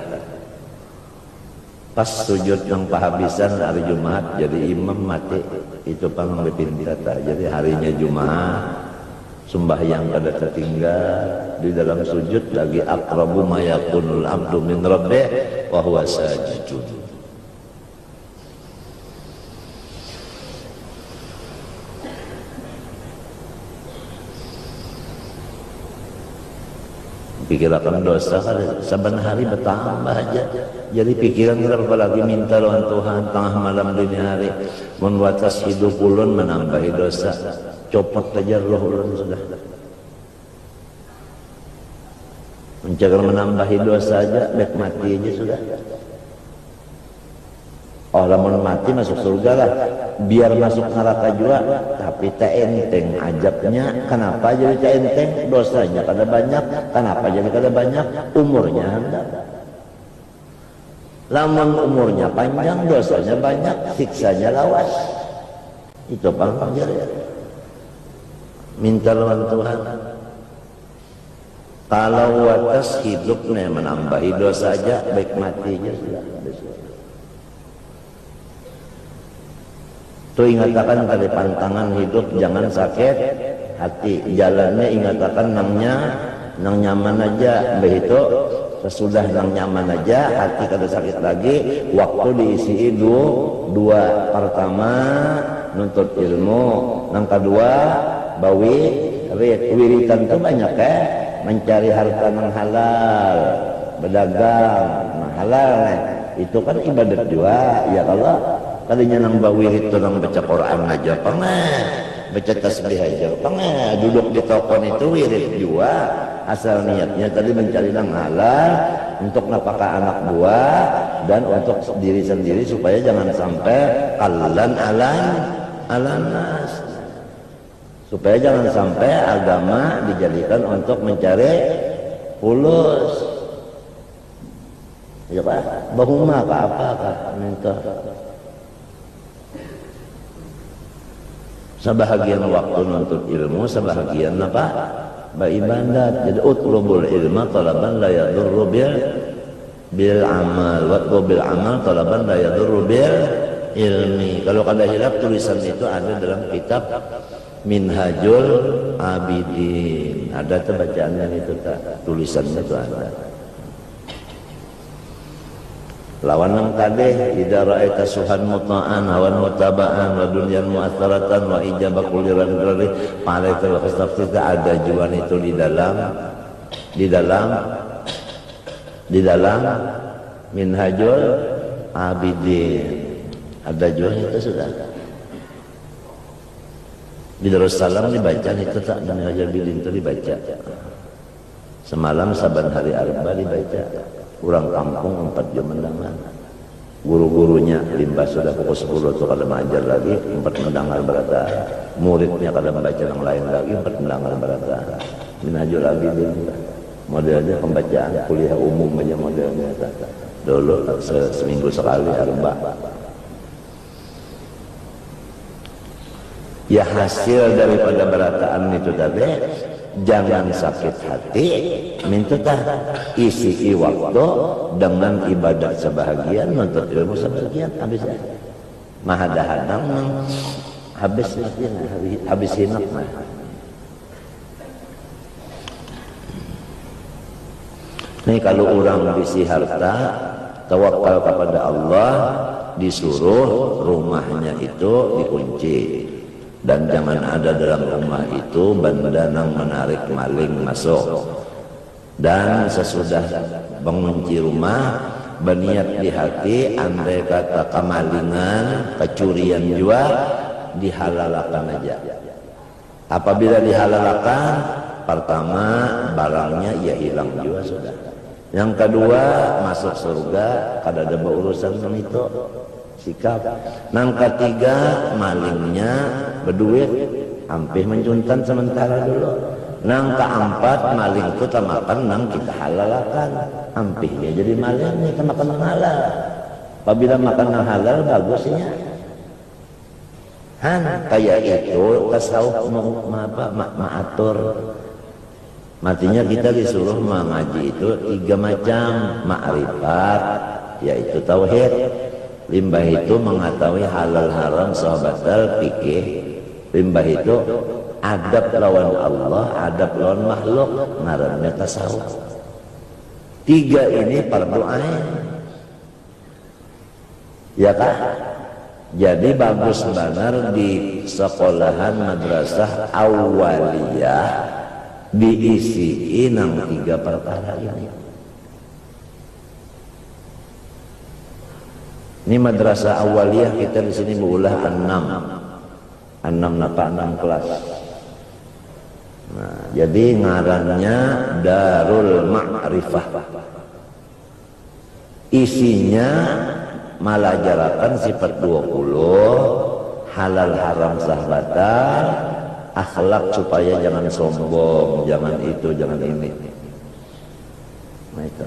Pas sujud yang pahabisan hari Jumat jadi imam mati. Itu pang nang dipinta ta. Jadi harinya Jumat sembahyang kada tertinggal, di dalam sujud lagi aqrabu ma yakunul abdu min rabbih wa huwa sajidun. Pikirkan dosa saban hari bertambah aja. Jadi pikiran kita apalagi minta lawan Tuhan tengah malam dini hari. Mun watas hidup ulun menambahi dosa. Copot aja roh ulun sudah. Mencegah menambahi dosa aja, baik mati aja sudah. Orang mau mati masuk surga lah, biar masuk neraka juga, tapi tak enteng ajabnya. Kenapa jadi tak enteng? Dosanya kada banyak. Kenapa jadi kada banyak? Umurnya ada. Lamun umurnya panjang, dosanya banyak, siksanya lawas. Itu paling jadi. Minta lawan Tuhan. Kalau watas hidupnya menambahi dosa aja, baik matinya sudah. Itu ingatakan tadi pantangan hidup jangan sakit hati. Jalannya ingatakan nang nyaman aja. Begitu sesudah nang nyaman aja hati kada sakit lagi. Waktu diisi dua. Pertama nuntut ilmu, nang kedua bawi wiritan itu banyak mencari harta nang halal, berdagang nang halal itu kan ibadat juga ya. Kalau tadinya nang bawirit itu nang baca Quran aja pernah, baca tasbih aja pernah, duduk di toko itu wirid juga. Asal niatnya tadi mencari nang halal untuk nafkah anak buah dan untuk diri sendiri supaya jangan sampai alan nas, supaya jangan sampai agama dijadikan untuk mencari fulus. Ya Pak, bahuma ke apa kah minta sebahagian waktu nuntut ilmu, sebahagian apa? Beribadat. Jadi utlubul ilma talaban la yadurru bil amal, wa bil amal talaban la yadurru bil ilmi. Kalau kada hilaf tulisan itu ada dalam kitab Minhajul Abidin. Ada tuh bacaannya itu tulisannya itu ada. Lawan nang kadeh idza ra'aita suhan muta'an hawan mutaba'an wa dunyan mu'atharatan wa ijaba kuliran dari palaita wa khastaftika. Ada juga itu di dalam Minhajul Abidin. Ada juga itu sudah di Darussalam dibaca itu tak, Minhajul Abidin itu dibaca semalam saban hari arba dibaca. Kurang kampung 4 jam mendengar. Guru-gurunya limbah sudah pukul 10 tuh kada mengajar lagi, 4 mendengar berata. Muridnya kada membaca yang lain lagi, 4 mendengar berata. Minhajul Abidin modelnya pembacaan kuliah umum aja modelnya. Dulu seminggu sekali arba. Ya hasil daripada berataan itu tadi, jangan sakit hati, minta isi waktu dengan ibadat sebahagian, nuntut ilmu sebahagian, habis ya. Mahadahadang habis hinak mah. Nih kalau orang bisi harta, tawakal kepada Allah, disuruh rumahnya itu dikunci. Dan jangan ada dalam rumah itu benda yang menarik maling masuk. Dan sesudah mengunci rumah, berniat di hati, andai kata kemalingan, kecurian juga, dihalalkan aja. Apabila dihalalkan, pertama barangnya ya hilang juga sudah. Yang kedua masuk surga, kada ada berurusan dengan itu. Sikap. Nang ketiga malingnya berduit, hampir mencuntan sementara dulu. Nang keempat maling itu tamakan nang kita halalkan, hampir dia jadi malingnya kita makan nang halal. Apabila makan nang halal bagusnya. Kayak itu tasawuf maatur. Matinya kita disuruh mengaji itu 3 macam ma'rifat, yaitu tauhid. Limbah itu mengetahui halal haram sahabatal fikih. Limbah itu adab lawan Allah, adab lawan makhluk, ngaranna tasawuf. 3 ini fardu ain. Ya kah? Jadi bagus benar di sekolahan madrasah awaliyah diisi nang 3 perkara ini. Ini madrasah awaliyah kita di sini berulah 6 napa 6 kelas. Nah, jadi ngarannya Darul Ma'rifah. Isinya malajarakan sifat 20, halal haram sah batal, akhlak supaya jangan sombong, jangan itu, jangan ini. Nah, itu.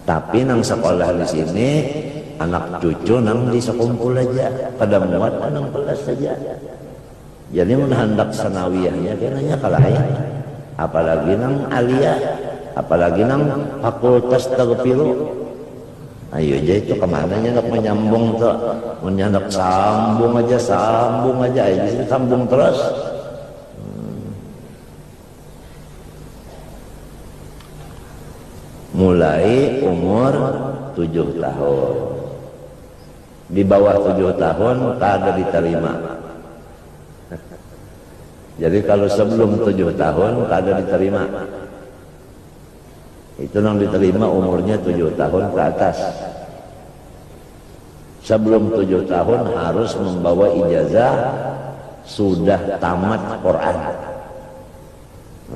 Tapi nang sekolah di sini anak cucu nang di sekumpul aja, pada muat nang pelas saja. Jadi mun hendak sanawiyahnya kayaknya kalahin, apalagi nang aliyah, apalagi nang fakultas tagpiru. Ayo aja itu kemananya nak menyambung tuh, menyandak sambung aja, aja sambung terus. Mulai umur 7 tahun, di bawah 7 tahun kada diterima. Jadi kalau sebelum 7 tahun kada diterima. Itu yang diterima umurnya 7 tahun ke atas. Sebelum 7 tahun harus membawa ijazah sudah tamat Quran.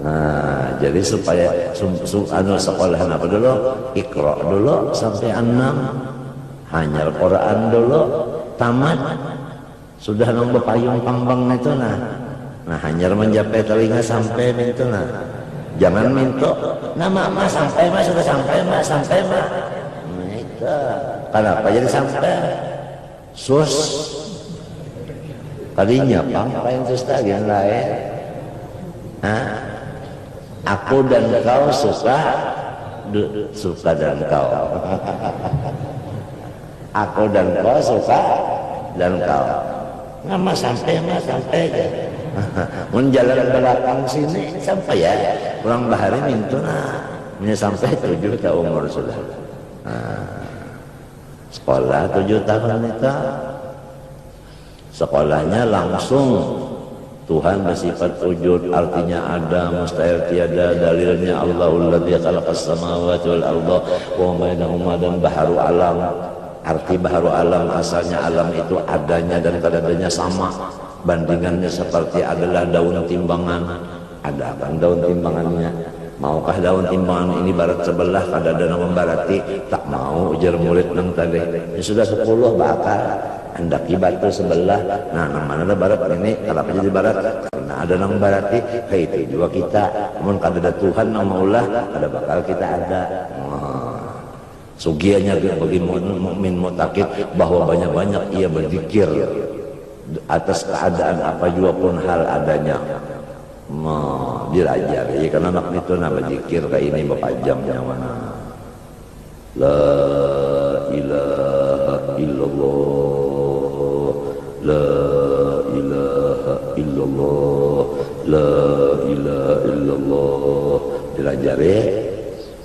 Nah, jadi supaya sekolah apa dulu, Iqra dulu sampai 6, hanyar Quran dulu, tamat, sudah nang bepayung pambang itu nah hanyar menjapai telinga sampai itu jangan minta nama mas sampai mas sudah sampai mas. Nah itu kenapa jadi sampai sus kalinya pampain sus tadi yang lain. Aku dan kau suka dan kau. Aku dan kau suka dan kau. Nama sampai mas sampai aja. Menjalan belakang sini sampai ya pulang bahari mintuna sampai 7 tahun umur sudah. Sekolah 7 tahun itu sekolahnya langsung Tuhan bersifat wujud, artinya ada, mustahil tiada, dalilnya Allahul ladzi khalaqas samawati wal arda wa ma bainahuma, dan baharu alam. Arti baharu alam asalnya alam itu adanya dan kadadanya sama. Bandingannya seperti adalah daun timbangan. Ada kan daun timbangannya? Maukah daun timbangan ini barat sebelah kada ada nama barati? Tak mau ujar murid nang tadi. Ya sudah 10 bakal. Hendaki batu sebelah. Nah, mana ada barat ini? Kalau jadi barat, karena ada nama barati. Hei, itu juga kita. Namun kada ada Tuhan nama Allah, kada bakal kita ada. Sugianya bagi mukmin mutakid bahwa banyak-banyak ia berzikir atas keadaan apa juga pun hal adanya. Dirajari karena anak itu nama zikir kayak ini bapak jamnya mana. La ilaha illallah, la ilaha illallah, la ilaha illallah. Dirajari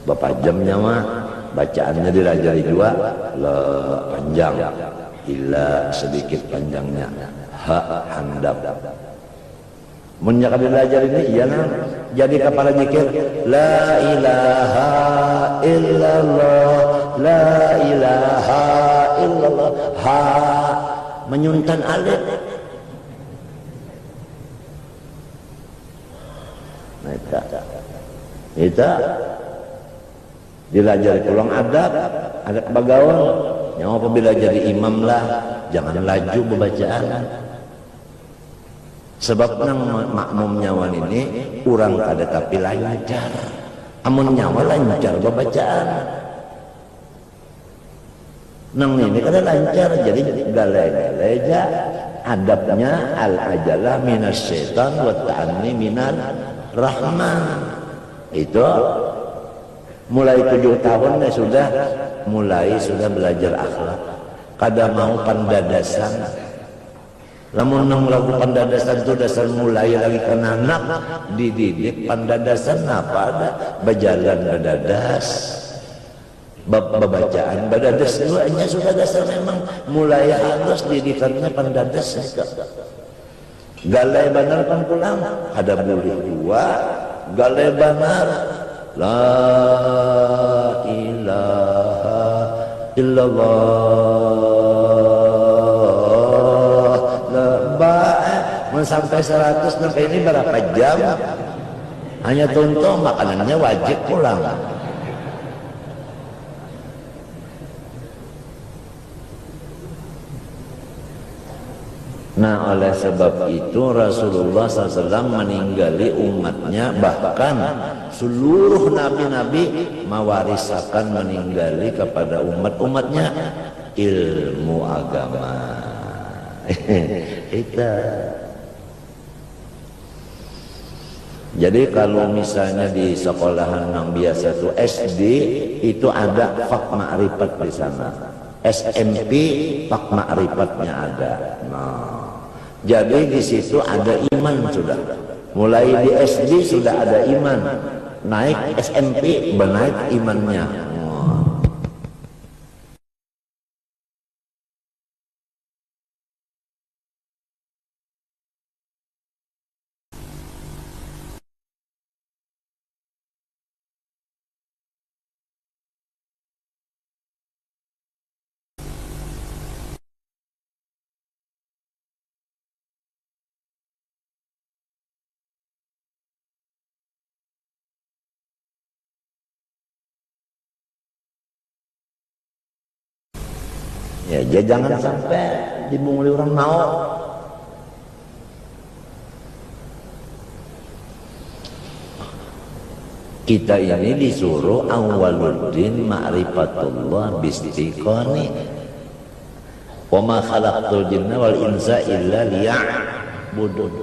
bapak jamnya mah bacaannya dirajari juga la panjang, illa sedikit panjangnya, ha handap. Menjaga belajar ini iya nah, jadi kepala zikir la ilaha illallah, la ilaha illallah, ha menyuntan alif. Nah itu dilajari pulang adab bagaul. Nyawa apabila jadi imam lah jangan laju bacaan. Sebab nang makmum nyawan ini kurang kada tapi lancar. Amun nyawa lancar bacaan. Nang ini kada lancar jadi galai-galai aja. Adabnya al-ajalah minas syaitan wa ta'anni minal rahman. Itu mulai 7 tahun sudah belajar akhlak. Kada mau pandadasan. Lamun melakukan pandadasan itu dasar mulai lagi ke anak dididik pandadasan apa ada berjalan badadas bacaan badadas itu hanya sudah dasar memang mulai halus didikannya pandadas galai benar kan pulang ada boleh dua galai benar la ilaha illallah la sampai 100 sampai ini berapa jam hanya contoh makanannya wajib pulang. Nah oleh sebab itu Rasulullah SAW meninggali umatnya, bahkan seluruh nabi-nabi mewariskan meninggali kepada umat-umatnya ilmu agama. Itu. Jadi kalau misalnya di sekolahan yang biasa itu SD itu ada fak ma'rifat di sana. SMP fak ma'rifatnya ada. Nah, jadi di situ ada iman sudah. Mulai di SD sudah ada iman. Naik SMP benaik imannya. Ya, jangan sampai dimungli orang mau. Kita ini disuruh awwaluddin ma'rifatullah bistiqani. Wa ma khalaqtul jinna wal insa illa liya'budun.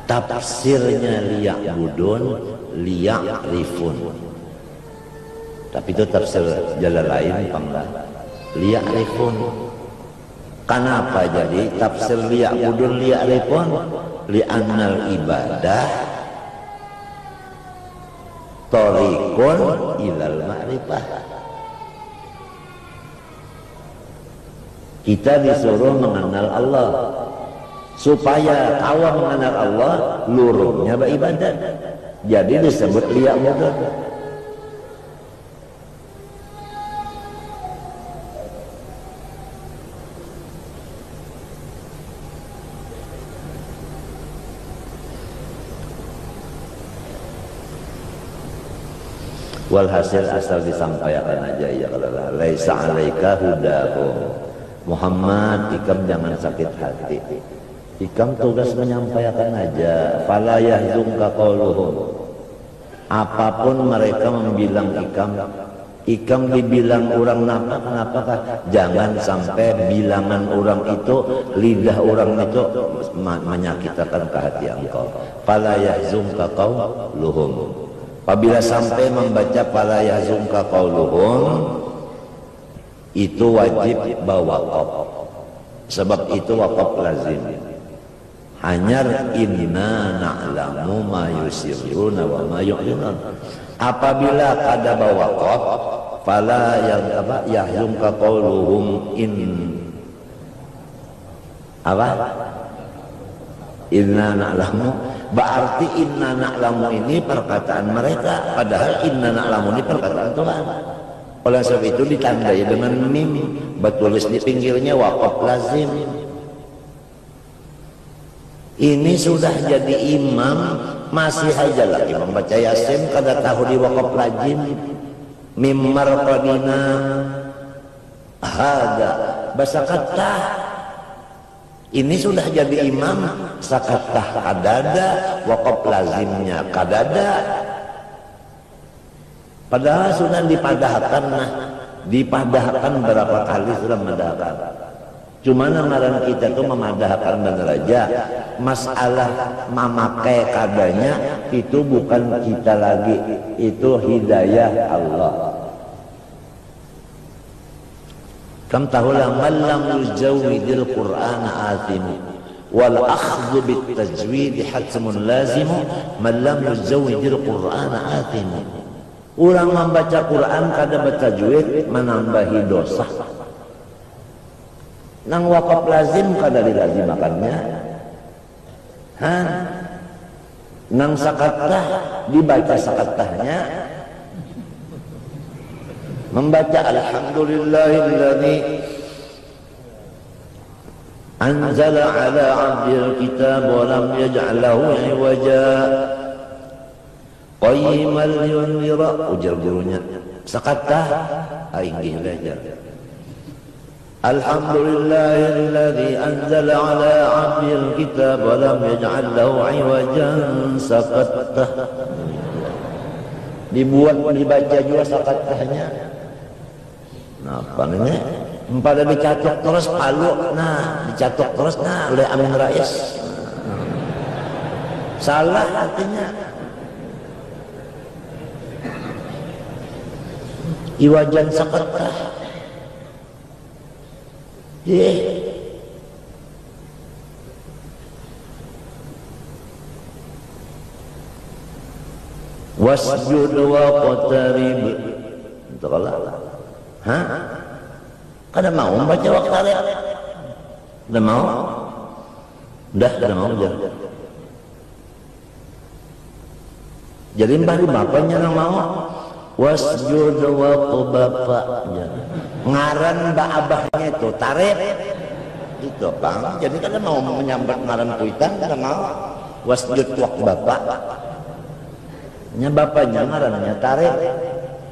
Tafsirnya liya'budun, liya'rifun. Tapi itu tafsir jalan lain panglah. Liya'rifun. Kenapa jadi tafsir liya'budun liya'rifun? Li'annal ibadah tariqun ilal ma'rifah. Kita disuruh mengenal Allah. Supaya awam mengenal Allah, lurungnya beribadat. Jadi disebut liya'budun. Walhasil asal disampaikan aja ya kalau laisa alaika hudahum. Muhammad, ikam jangan sakit hati. Ikam tugas menyampaikan aja. Fala yahzunka qauluhum. Apapun mereka membilang ikam dibilang orang napa kenapakah? Jangan sampai bilangan orang itu, lidah orang itu menyakitkan ke hati engkau. Fala yahzunka qauluhum. Apabila sampai membaca fala yahzunka qauluhum, itu wajib bawaqaf. Sebab itu waqaf lazim. Hanya inna na'lamu ma yusirruna wa ma yu'linun. Apabila kada bawaqaf, fala yahzunka qauluhum inna na'lamu. Berarti inna na'lamu ini perkataan mereka, padahal inna na'lamu ini perkataan Tuhan. Oleh sebab itu ditandai dengan mim, bertulis di pinggirnya waqaf lazim. Ini sudah jadi imam, masih aja lagi membaca Yasin kada tahu di waqaf lazim. Mimar qadina hada bahasa kata. Ini sudah jadi imam, sakatah kadada, waqaf lazimnya kadada. Padahal sudah dipadahkan, dipadahkan berapa kali sudah memadahkan. Cuma amaran kita tuh memadahkan benar aja. Masalah memakai kadanya itu bukan kita lagi, itu hidayah Allah. Kam tahulah man lam yujawwidil Qur'ana athimu wal akhdhu bit tajwid hatmun lazimu man lam yujawwidil Qur'ana athimu. Orang membaca Quran kada bertajwid menambahi dosa. Nang wakaf lazim kada dilazimakannya. Nang sakatah dibaca sakatahnya. Membaca alhamdulillahilladzi anzala ala 'abdil kitab wa lam yaj'al lahu 'iwaja qayyiman liyunzira, ujar gurunya sakatah aing belajar alhamdulillahilladzi anzala ala 'abdil kitab wa lam yaj'al lahu 'iwajan sakatah. Dibuat dibaca juga sakatahnya. Nah, ini pada dicatok terus palu, nah dicatok terus, nah oleh Amin Rais. Salah artinya. Iwajan sakatah. Wasjud wa qatarib. Itu kalau kada mau membaca waqtarib? Kada mau? Kada mau aja. Jadi mbah bapaknya nang mau wasjud wa bapak. Ngaran mbak abahnya itu tarif. Itu Bang. Jadi kada mau menyambat ngaran kuitan, kada mau. Wasjud wa bapak. Nya bapaknya ngarannya tarif.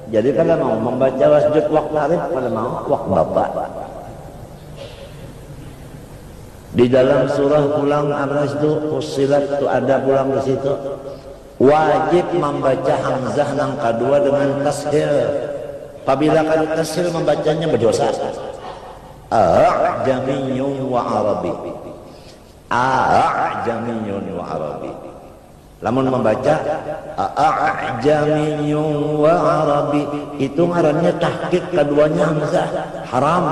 Jadi kalau mau membaca wasjud waq tarif, kalau mau waq bapak. Di dalam surah pulang Ar-Ras itu Fussilat itu ada pulang di situ. Wajib membaca hamzah nang kedua dengan tashil. Apabila kali tashil membacanya berdosa. A'jamiyyun wa arabi. A'jamiyyun wa arabi. Lamun membaca a'jamiyyun wa arabi itu ngarannya tahqiq, keduanya hamzah haram.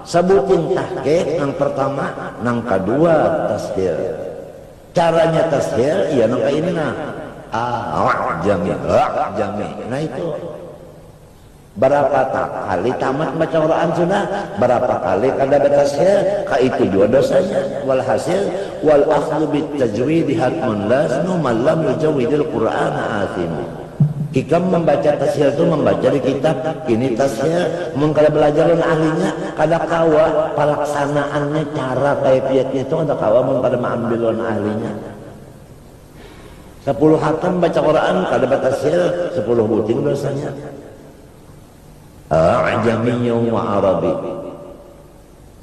Sebutin tahqiq yang pertama, nang kedua tashil. Caranya tashil ya nang ini nah a'jami. Nah itu berapa kali tamat baca Quran sudah, berapa kali kada bertashil, ka itu dua dosanya. Walhasil wal akhdhu bit tajwid hatmun lazim man lam yujawwidil Qur'ana athimu. Hikam membaca tashil itu membaca di kitab ini tashil, mun kada belajar ahlinya kada kawa pelaksanaannya, cara kaifiatnya itu kada kawa mun kada maambilon ahlinya. 10 hatam baca Quran kada bertashil 10 buting dosanya. A'jamiyyun wa arabi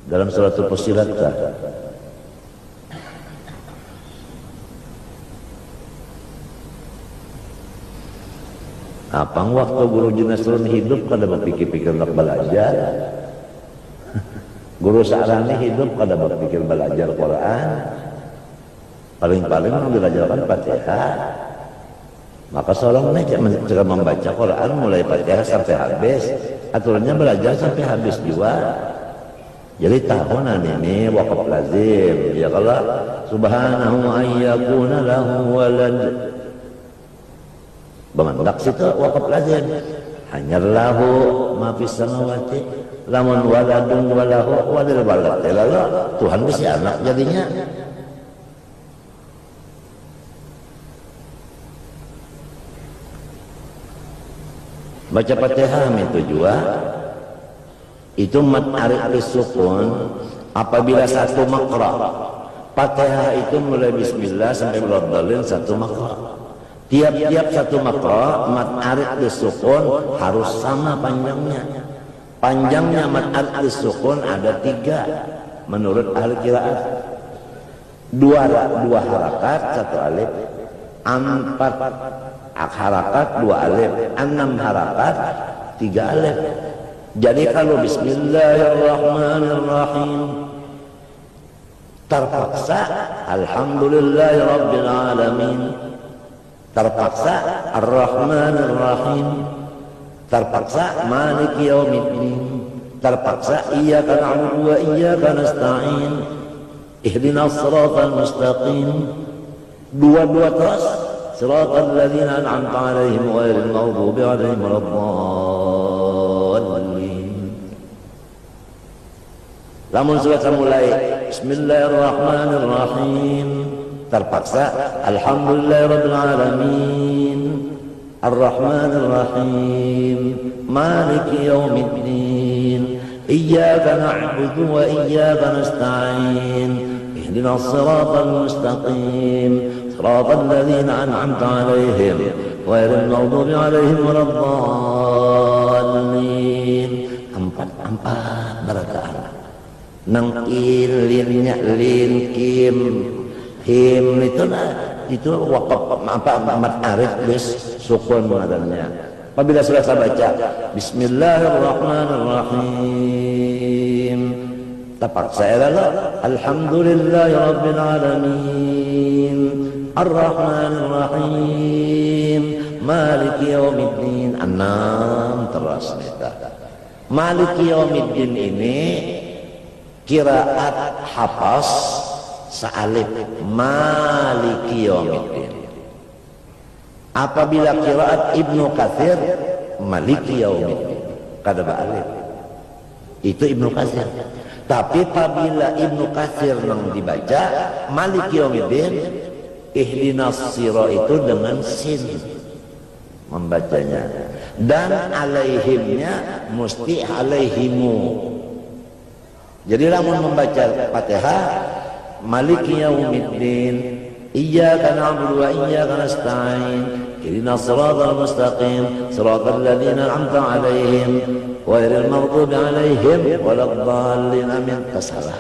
dalam suratul Fussilat. Apang waktu guru Junasrun hidup kada berpikir-pikir nak belajar. Guru Sa'rani hidup kada berpikir belajar Quran. Paling-paling orang belajarkan Fatihah. Maka seorang ini jika membaca Quran mulai Fatihah sampai habis, aturannya belajar sampai habis juga. Jadi tahunan ini waqaf lazim. Ya kalau subhanahu ayyakuna lahu walad. Bemandak situ waqaf lazim. Hanya lahu ma fis samawati lamun waladun walahu walil walad. Lalu Tuhan bisa anak jadinya. Baca Fatihah itu juga itu mat arid sukun apabila satu makra. Fatihah itu mulai bismillah sampai waladhalin satu makra. Tiap-tiap satu makra mat arid sukun harus sama panjangnya. Panjangnya mat arid sukun ada 3 menurut ahli qiraat. 2 harakat 1 alif, 4 harakat 2 alif, 6 harakat 3 alif. Jadi kalau bismillahirrahmanirrahim terpaksa alhamdulillahirabbil alamin, terpaksa arrahmanirrahim, terpaksa maliki yaumiddin, terpaksa iyyaka na'budu wa iyyaka nasta'in ihdinas siratal mustaqim, dua-dua terus siratal ladzina an'amta 'alaihim ghairil maghdubi 'alaihim waladdallin. Lamun sudah mulai bismillahirrahmanirrahim, terpaksa alhamdulillahirabbil alamin arrahmanirrahim maliki yaumiddin iyyaka na'budu wa iyyaka nasta'in ihdinas siratal mustaqim siratal ladzina an'amta 'alaihim ghairil maghdubi 'alaihim waladdallin. Empat barakaan nang linnya lin kim him itu wakaf amat arif bis sukun adanya. Apabila sudah saya baca bismillahirrahmanirrahim, terpaksa adalah alhamdulillahirabbil alamin arrahmanirrahim maliki yaumiddin. Enam terus kita maliki yaumiddin ini qiraat Hafs sa'alif maliki yaumiddin. Apabila qiraat Ibnu Katsir maliki yaumiddin kada ba'alif, itu Ibnu Katsir. Tapi apabila Ibnu Katsir nang dibaca maliki yaumiddin, ihdinas sira itu dengan sin membacanya, dan alaihimnya mesti alaihimu. Jadi lamun membaca Fatihah maliki yaumiddin iyyaka na'budu wa iyyaka nasta'in ihdinas siratal mustaqim siratal ladzina an'amta 'alaihim ghairil maghdubi 'alaihim waladdallin. Amin. Kesalah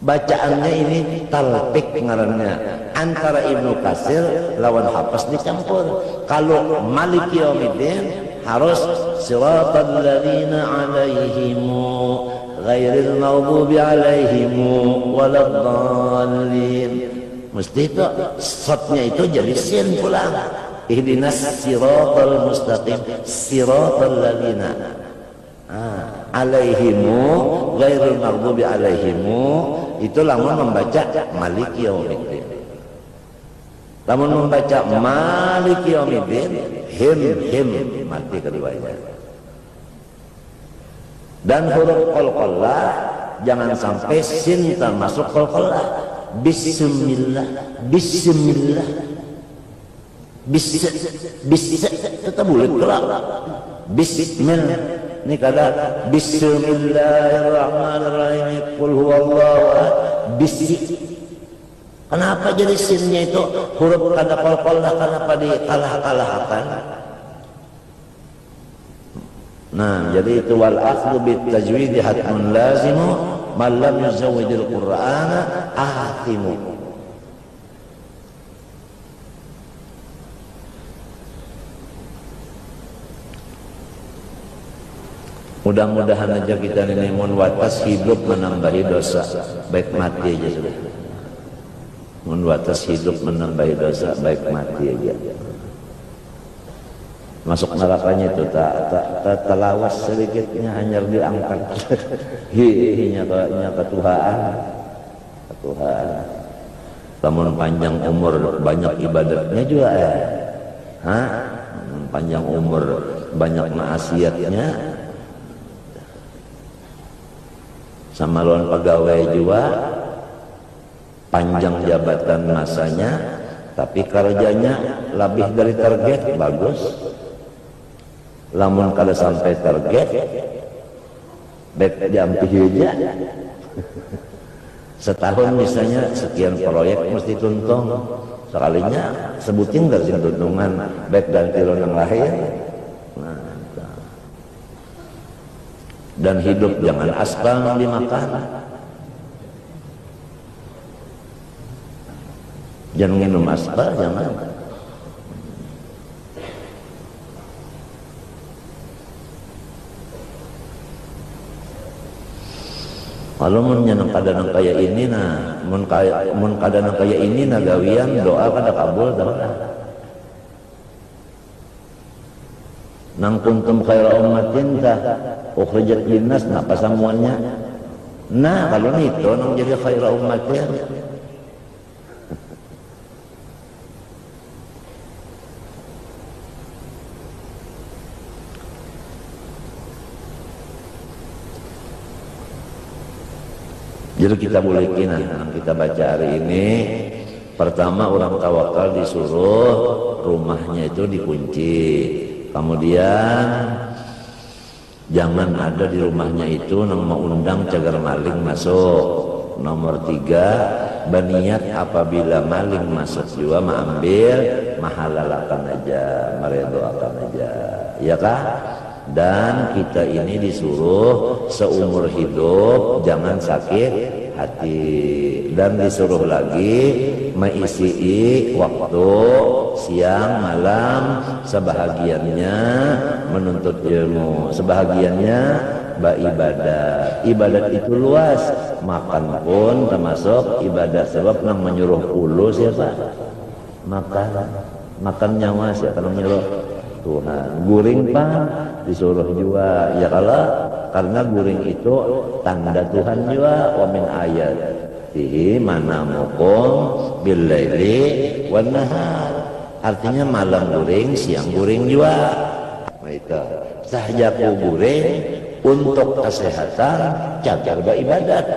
bacaannya ini talpik ngarannya, antara Ibnu Katsir lawan Hafs dicampur. Kalau maliki yaumiddin harus siratal ladzina 'alaihim ghairil maghdubi 'alaihim waladdallin. Mesti itu shotnya itu jadi sin pulang. Ihdinas siratal mustaqim siratal ladzina 'alaihim ghairil maghdubi 'alaihim. Itu lamun membaca maliki yaumiddin. Lamun membaca maliki yaumiddin him mati keduanya. Dan huruf qalqalah jangan sampai sin termasuk qalqalah. Bismillah tetap boleh kelak. Bismillah ini kada bismillahirrahmanirrahim qul huwallahu ahad bisi. Kenapa jadi sinnya itu huruf kada qalqalah? Kenapa dikalah-kalahkan? Nah, jadi itu wal akhdhu bit tajwid hatmun lazimu man lam yuzawwidil qur'ana athimu. Mudah-mudahan aja kita ini mun watas hidup menambahi dosa, baik mati aja sudah. Mun watas hidup menambahi dosa, baik mati aja. Masuk nerakanya itu tak telawas sedikitnya hanya diangkat. Hihinya ke Tuhan. Namun panjang umur banyak ibadatnya juga panjang umur banyak maksiatnya. Sama lawan pegawai juga panjang jabatan masanya, tapi kerjanya lebih dari target, bagus. Lamun kalau sampai target baik diampih aja. Setahun misalnya sekian proyek mesti tuntung, sekalinya sebutin dari sini tuntungan baik dan tilon yang lahir. Dan hidup jangan aspal dimakan, jangan minum aspal, jangan. Kalau mun kadang kayak ini mun kadang kayak ini gawian doa kada kabul dah. nang kuntum khaira ummatin tah ukhrijat linnas, nah pasamuannya. Nah kalau itu nang jadi khaira ummatin. Jadi kita boleh kina yang kita baca hari ini. Pertama orang tawakal disuruh rumahnya itu dikunci. Kemudian jangan ada di rumahnya itu nang mau undang cagar maling masuk. Nomor 3, berniat apabila maling masuk juga mengambil, mahalalakan aja, meredoakan aja, ya kah? Dan kita ini disuruh seumur hidup jangan sakit hati, dan disuruh lagi mengisi waktu siang malam sebahagiannya menuntut ilmu, sebahagiannya beribadat. Ibadat itu luas, makan pun termasuk ibadat, sebab yang menyuruh ulu siapa? Makan nyawa siapa yang menyuruh? Tuhan. Guring pan disuruh juga, ya kalau karena guring itu tanda Tuhan juga. Wa min ayatihi manamukum bil laili wan nahar, artinya malam guring, siang guring juga. Nah itu sahajaku guring untuk kesehatan, cagar beribadat.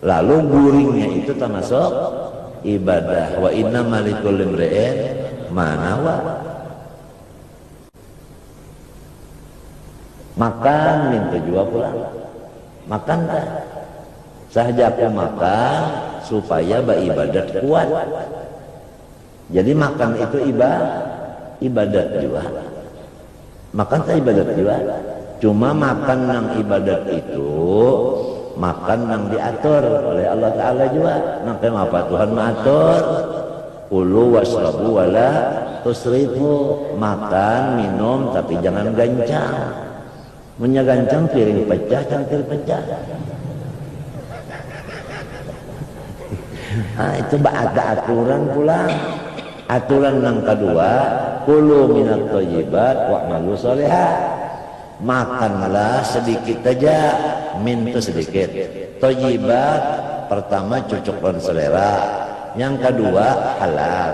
Lalu guringnya itu termasuk ibadah. Wa inna malikul imri'in manawa. Makan minta juga pulang, makan dah. Sahajaku makan supaya beribadat kuat. Jadi makan itu ibadat juga. Makan tak ibadat juga. Cuma makan yang ibadat itu makan yang diatur oleh Allah Ta'ala juga. Makanya apa Tuhan mengatur? Kulu wasrabu wala tusrifu. Makan, minum tapi jangan gancang. Menyagancang piring pecah, cangkir pecah. Nah, itu ada aturan pula. Aturan yang kedua, kulu minat thayyibat wa'malu sholihat. Makanlah sedikit aja, minta sedikit. Thayyibat pertama cocokkan selera, yang kedua halal.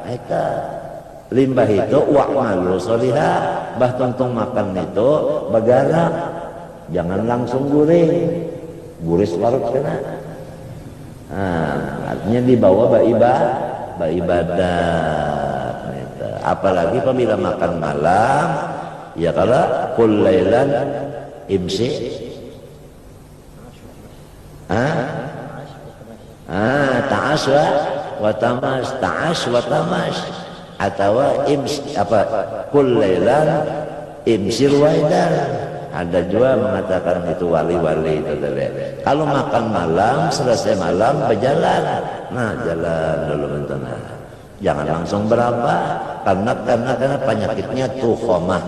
Itu limbah itu wa'malu sholihat, bah tuntung makan itu bergerak, jangan langsung guring, guris larut kena. Nah, artinya dibawa beribadat. Apalagi apabila makan malam, ya kalau kul lailan imsi, ta'ash wa tamash, atau apa kul lailan imsir waidan. Ada juga mengatakan itu wali-wali itu tadi. Kalau makan malam, selesai malam berjalan. Nah, jalan dulu bentar. Jangan langsung berapa, karena penyakitnya tukhomah,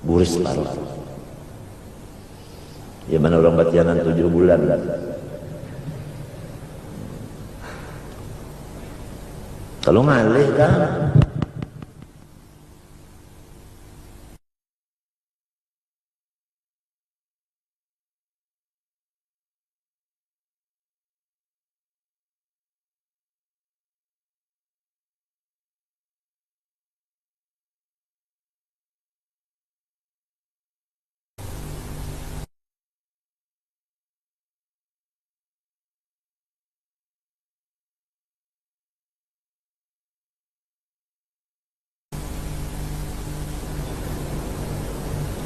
buris paru. Ya mana orang batianan 7 bulan. Kalau ngalih kan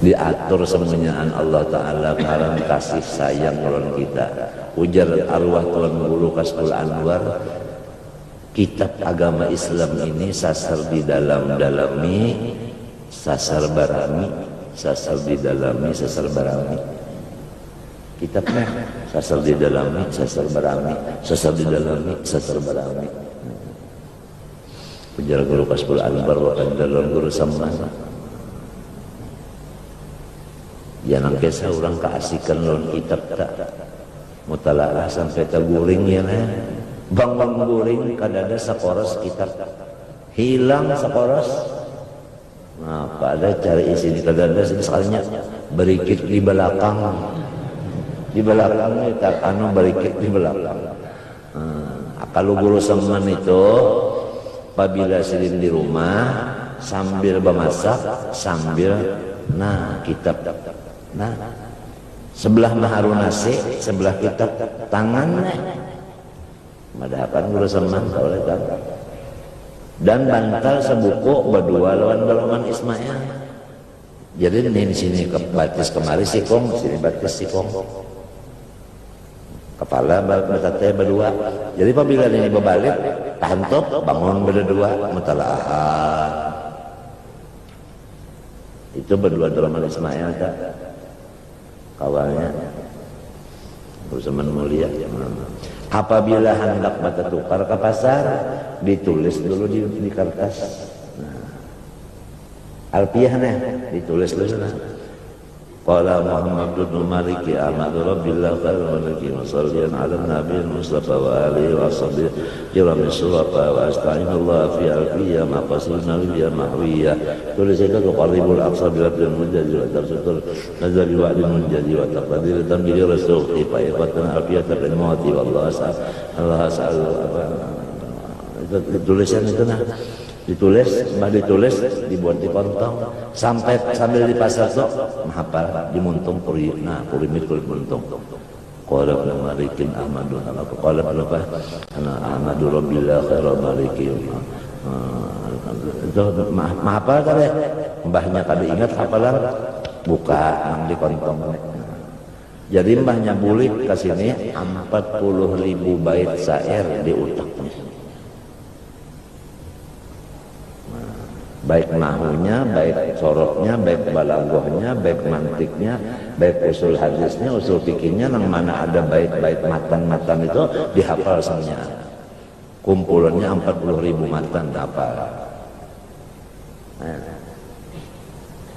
diatur semuanya Allah Ta'ala karena kasih sayang lawan kita. Ujar arwah Tuan Guru Kasbul Anwar, kitab agama Islam ini sasar di dalam-dalami, sasar barami, sasar di dalami, sasar barami. Kitabnya sasar di dalami, sasar barami, sasar di dalami, sasar barami. Ujar Guru Kasbul Anwar wa dalam Guru Samana. Jangan kisah orang keasikan lawan kitab tak mutalaah sampai terguring ya nah. Bang guring kadada sakoros kitab hilang sakoros Nah, pada cari isi di kadang-kadang sekalinya berikit di belakang. Di belakangnya tak anu berikit di belakang. Kalau guru semen itu apabila silin di rumah sambil memasak sambil kitab. Nah, sebelah maharu nasi, sebelah kitab tangannya. Madahakan guru semen oleh kan. Dan bantal sebuku berdua lawan golongan Ismail. Jadi ini sini ke batis kemari sikong, sini batis sikong. Kepala bertateh berdua. Jadi apabila ini berbalik, tantop bangun berdua, mutalaahan. Itu berdua golongan Ismail tak? Kawalnya Utsman mulia. Apabila hendak bata tukar ke pasar, ditulis dulu di kertas. Alfiyahnya ditulis dulu. Qala Muhammad bin Malik Ahmad Rabbillah khairul maliki musallian ala nabi Mustafa wa alihi wa sahbihi kiram surafa wa astagfirullah fi alfiyah maqasidna liya mahwiyah. Tulis itu qaribul aqsa bil munjadi wa tarsutul nazari wa al munjadi wa taqdir tambil rasul fa yaqatan alfiyah bil mawti wallahu Allah sa'al. Tulisan itu ditulis dibuat di kontong sambil di pasar sok menghafal di muntung purimit kulit muntung. Qala ibn Malikin Ahmadun qala ana Ahmadu Rabbillah khairul maliki. Itu menghafal tadi mbahnya tadi ingat hafalan buka nang di kontong. Jadi mbahnya bulik ke sini 40.000 bait syair diutak. Baik nahunya, baik soroknya, baik balaghahnya, baik mantiknya, baik usul hadisnya, usul fikihnya, nang mana ada bait-bait matan-matan itu dihafal semuanya. Kumpulannya 40.000 matan dihafal.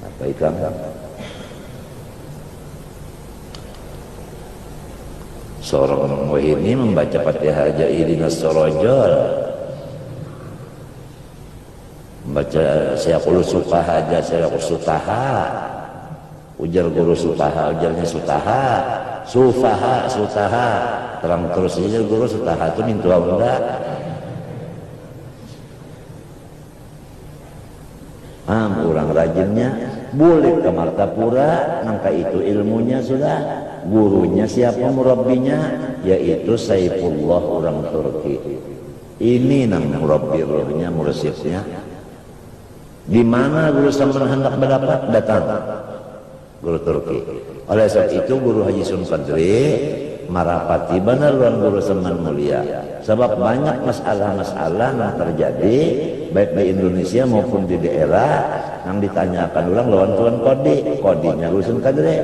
Apa ikan? Seorang wahini membaca Fatihah aja irinas sorojol. Baca saya kulo sukaha aja saya kulo sutaha. Ujar guru sutaha, ujarnya sutaha. Terang terus aja guru sutaha itu mintu enggak. Orang rajinnya bulik ke Martapura, nangka itu ilmunya sudah. Gurunya siapa murabbinya? Yaitu Saifullah orang Turki. Ini nang murabbi rohnya, mursyidnya. Di mana guru Saman hendak mendapat datang guru Turki. Oleh sebab itu guru Haji Sun Qadri marapati benar lawan guru Saman mulia. Sebab banyak masalah-masalah yang terjadi baik di Indonesia maupun di daerah yang ditanyakan ulang lawan tuan kodinya guru Sun Qadri.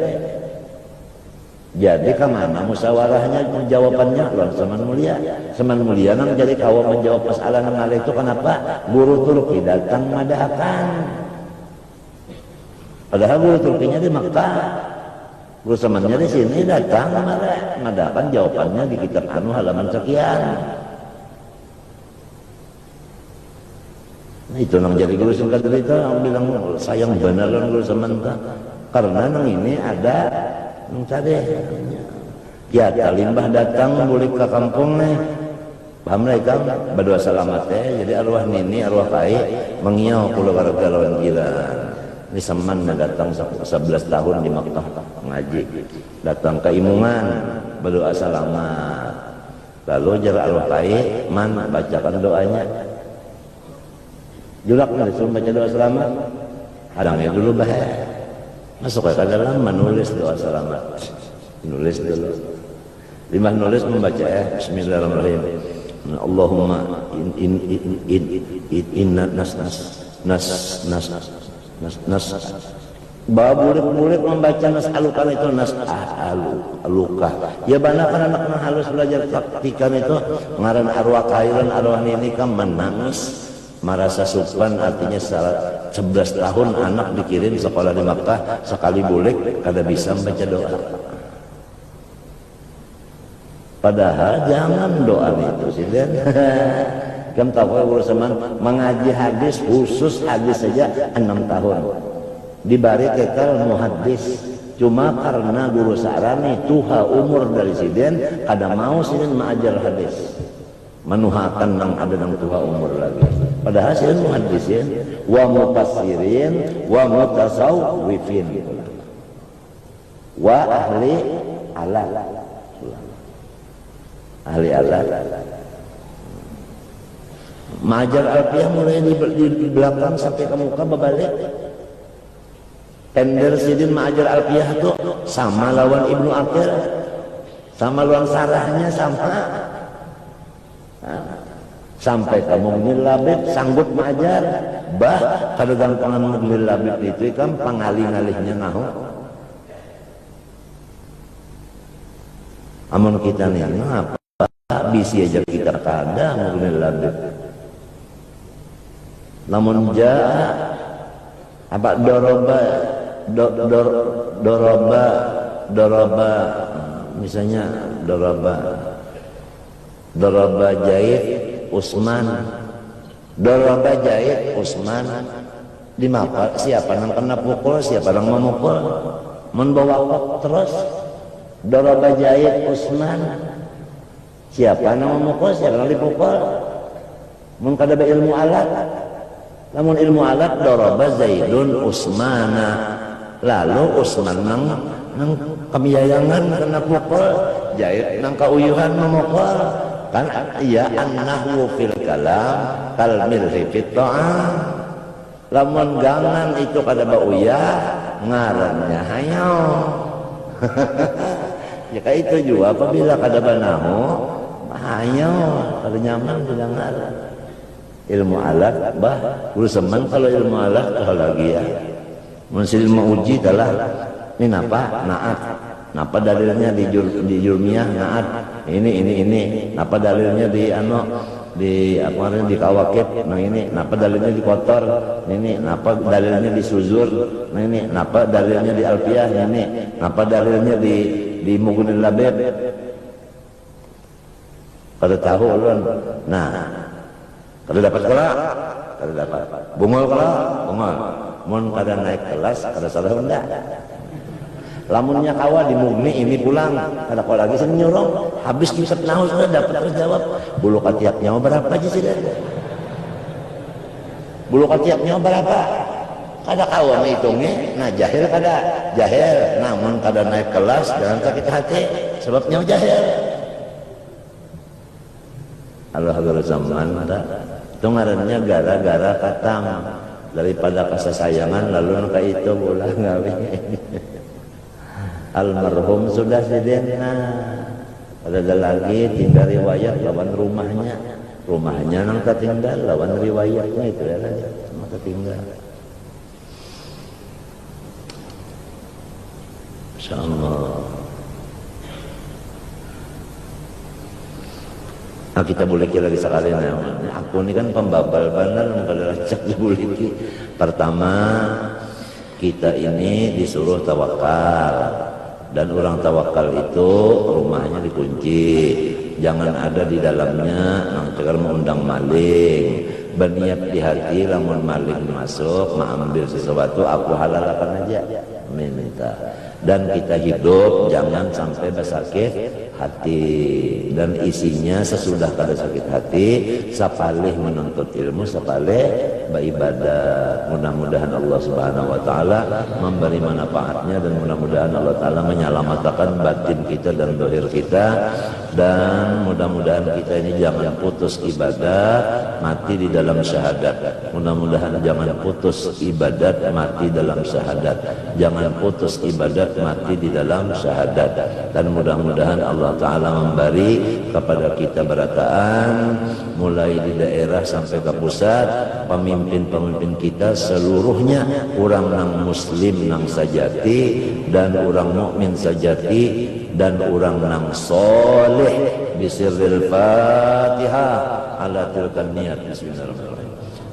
Jadi kemana musyawarahnya jawabannya lawan Saman mulia. Saman mulia nang jadi kau menjawab masalah nang itu kenapa guru Turki datang madahakan. Padahal guru Turkinya di Makkah, guru Samannya di sini datang madahakan jawabannya di kitab halaman sekian. Nah, itu nang jadi guru Sun Qadri itu bilang sayang benar guru Saman karena nang ini ada tadi ya limbah datang bulik ke kampung nih paham mereka berdua selamat jadi arwah nini arwah kai mengiau pulau warga lawan gila ini Saman datang 11 tahun di Makkah ngaji datang ke Imungan berdoa selamat lalu jar arwah kai bacakan doanya julaknya disuruh baca doa selamat hadangnya dulu masuk ke dalam menulis doa selamat. Nulis dulu. Limbah nulis membaca Bismillahirrahmanirrahim. Allahumma inna nas bulik membaca nas'alukan itu nas'aluka. Ya banakan anak halus belajar praktikan itu ngaran arwah kairan arwah ini kan menangis. Merasa supan artinya 11 tahun anak dikirim sekolah di Makkah sekali bulik kada bisa membaca doa. Padahal jangan doa itu sih Kamu tahu urusan mengaji hadis khusus hadis saja 6 tahun. Dibari kekal muhaddis. Cuma karena guru sarani tuha umur dari siden kada mau siden mengajar hadis. Menuhakan nang ada nang tuha umur lagi. Padahal siden muhaddisin wa mufassirin wa mutasawwifin. Wa ahli alat. Ahli alat. Mengajar alfiah mulai di belakang sampai ke muka berbalik. Tender sidin mengajar alfiah itu sama lawan Ibnu Aqil, sama lawan sarahnya sama. Sampai kamu Labib sanggup mengajar, bah kada gampangan Mughni Labib itu kan pangalih-alihnya nahu. Amun kita nih apa? Bisi aja kita kada Mughni Labib. Namun apa doroba misalnya doroba Jaid Usman di mapa siapa nang kena pukul siapa nang memukul membawa terus doroba Jaid Usman siapa nang memukul siapa nang dipukul mun kada be ilmu alat. Namun ilmu alat doroba Zaidun Usmana. Lalu Usman nang kemiyayangan kena pukul, Zaid nang kauyuhan memukul. Kan iya annahwu fil kalam kal milhi fit ta'am. Lamun gangan itu kada bauyah ngarannya hayo. Ya kayak itu juga apabila kada banahu hayo kada nyaman bilang ngaran. Ilmu alat bah guru semen kalau ilmu alat kalau lagi ya mesti ilmu uji adalah ini napa naat napa dalilnya di jurmiyah naat ini napa dalilnya di di apa di kawakib nah ini napa dalilnya di kotor ini napa dalilnya di suzur nah ini napa dalilnya di alfiyah ini napa dalilnya di Mughni Labib kada tahu ulun. Nah kada dapat kelak, kada dapat. Bungol kelak, bungol. Mun kada naik kelas, kada salah benda. Lamunnya kawa di Mughni ini pulang, kada kau lagi sini nyurong. Habis kitab nahu sudah dapat terjawab. Bulu katiak nyawa berapa aja sih dah? Bulu katiak nyawa berapa? Kada kawa menghitungnya. Nah jahil kada, jahil. Namun kada naik kelas, jangan sakit hati. Sebab nyawa jahil. Allah zaman ada itu ngarannya gara-gara katam daripada kesayangan lalu nuka itu bola ngawi. Almarhum sudah sidena ada lagi tinggal riwayat lawan rumahnya nang tinggal lawan riwayatnya itu ya sama tinggal. Insyaallah. Nah, kita boleh kira sekali nah, aku ini kan pembabal benar pada cek boleh. Pertama kita ini disuruh tawakal dan orang tawakal itu rumahnya dikunci, jangan ada di dalamnya nang cegar mengundang maling. Berniat di hati lamun maling masuk mengambil sesuatu aku halalkan aja minta. Dan kita hidup jangan sampai bersakit hati dan isinya sesudah kada sakit hati sapalih menuntut ilmu sapalih beribadah. Mudah-mudahan Allah Subhanahu wa taala memberi manfaatnya dan mudah-mudahan Allah taala menyelamatkan batin kita dan zahir kita dan mudah-mudahan kita ini jangan putus ibadah mati di dalam syahadat. Mudah-mudahan jangan putus ibadat mati dalam syahadat. Jangan putus ibadat mati di dalam syahadat dan mudah-mudahan Allah Ta'ala memberi kepada kita berataan mulai di daerah sampai ke pusat pemimpin-pemimpin kita seluruhnya orang nang muslim nang sajati dan orang mukmin sajati dan orang nang soleh bisirril Fatihah ala tilkan niat. Bismillahirrahmanirrahim.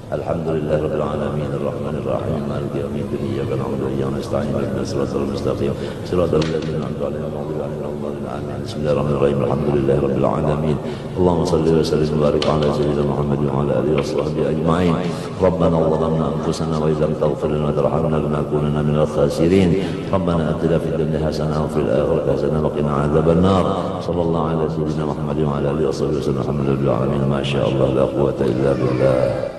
Alhamdulillahi rabbil alamin arrahmanir rahim maliki yaumiddin iyyaka na'budu wa iyyaka nasta'in ihdinas siratal mustaqim siratal ladzina an'amta 'alaihim ghairil maghdubi 'alaihim waladdallin bismillahirrahmanirrahim alhamdulillahi rabbil alamin Allahumma shalli wa sallim wa barik 'ala sayyidina Muhammad wa 'ala alihi washabbihi ajma'in Rabbana zalamna anfusana wa illam taghfir lana wa tarhamna lanakunanna minal khasirin Rabbana atina fid dunya hasanah wa fil akhirati hasanah wa qina 'adzabannar sallallahu ala sayyidina Muhammad wa 'ala alihi washabbihi wasallam alhamdulillahi rabbil alamin ma syaa Allah la quwwata illa billah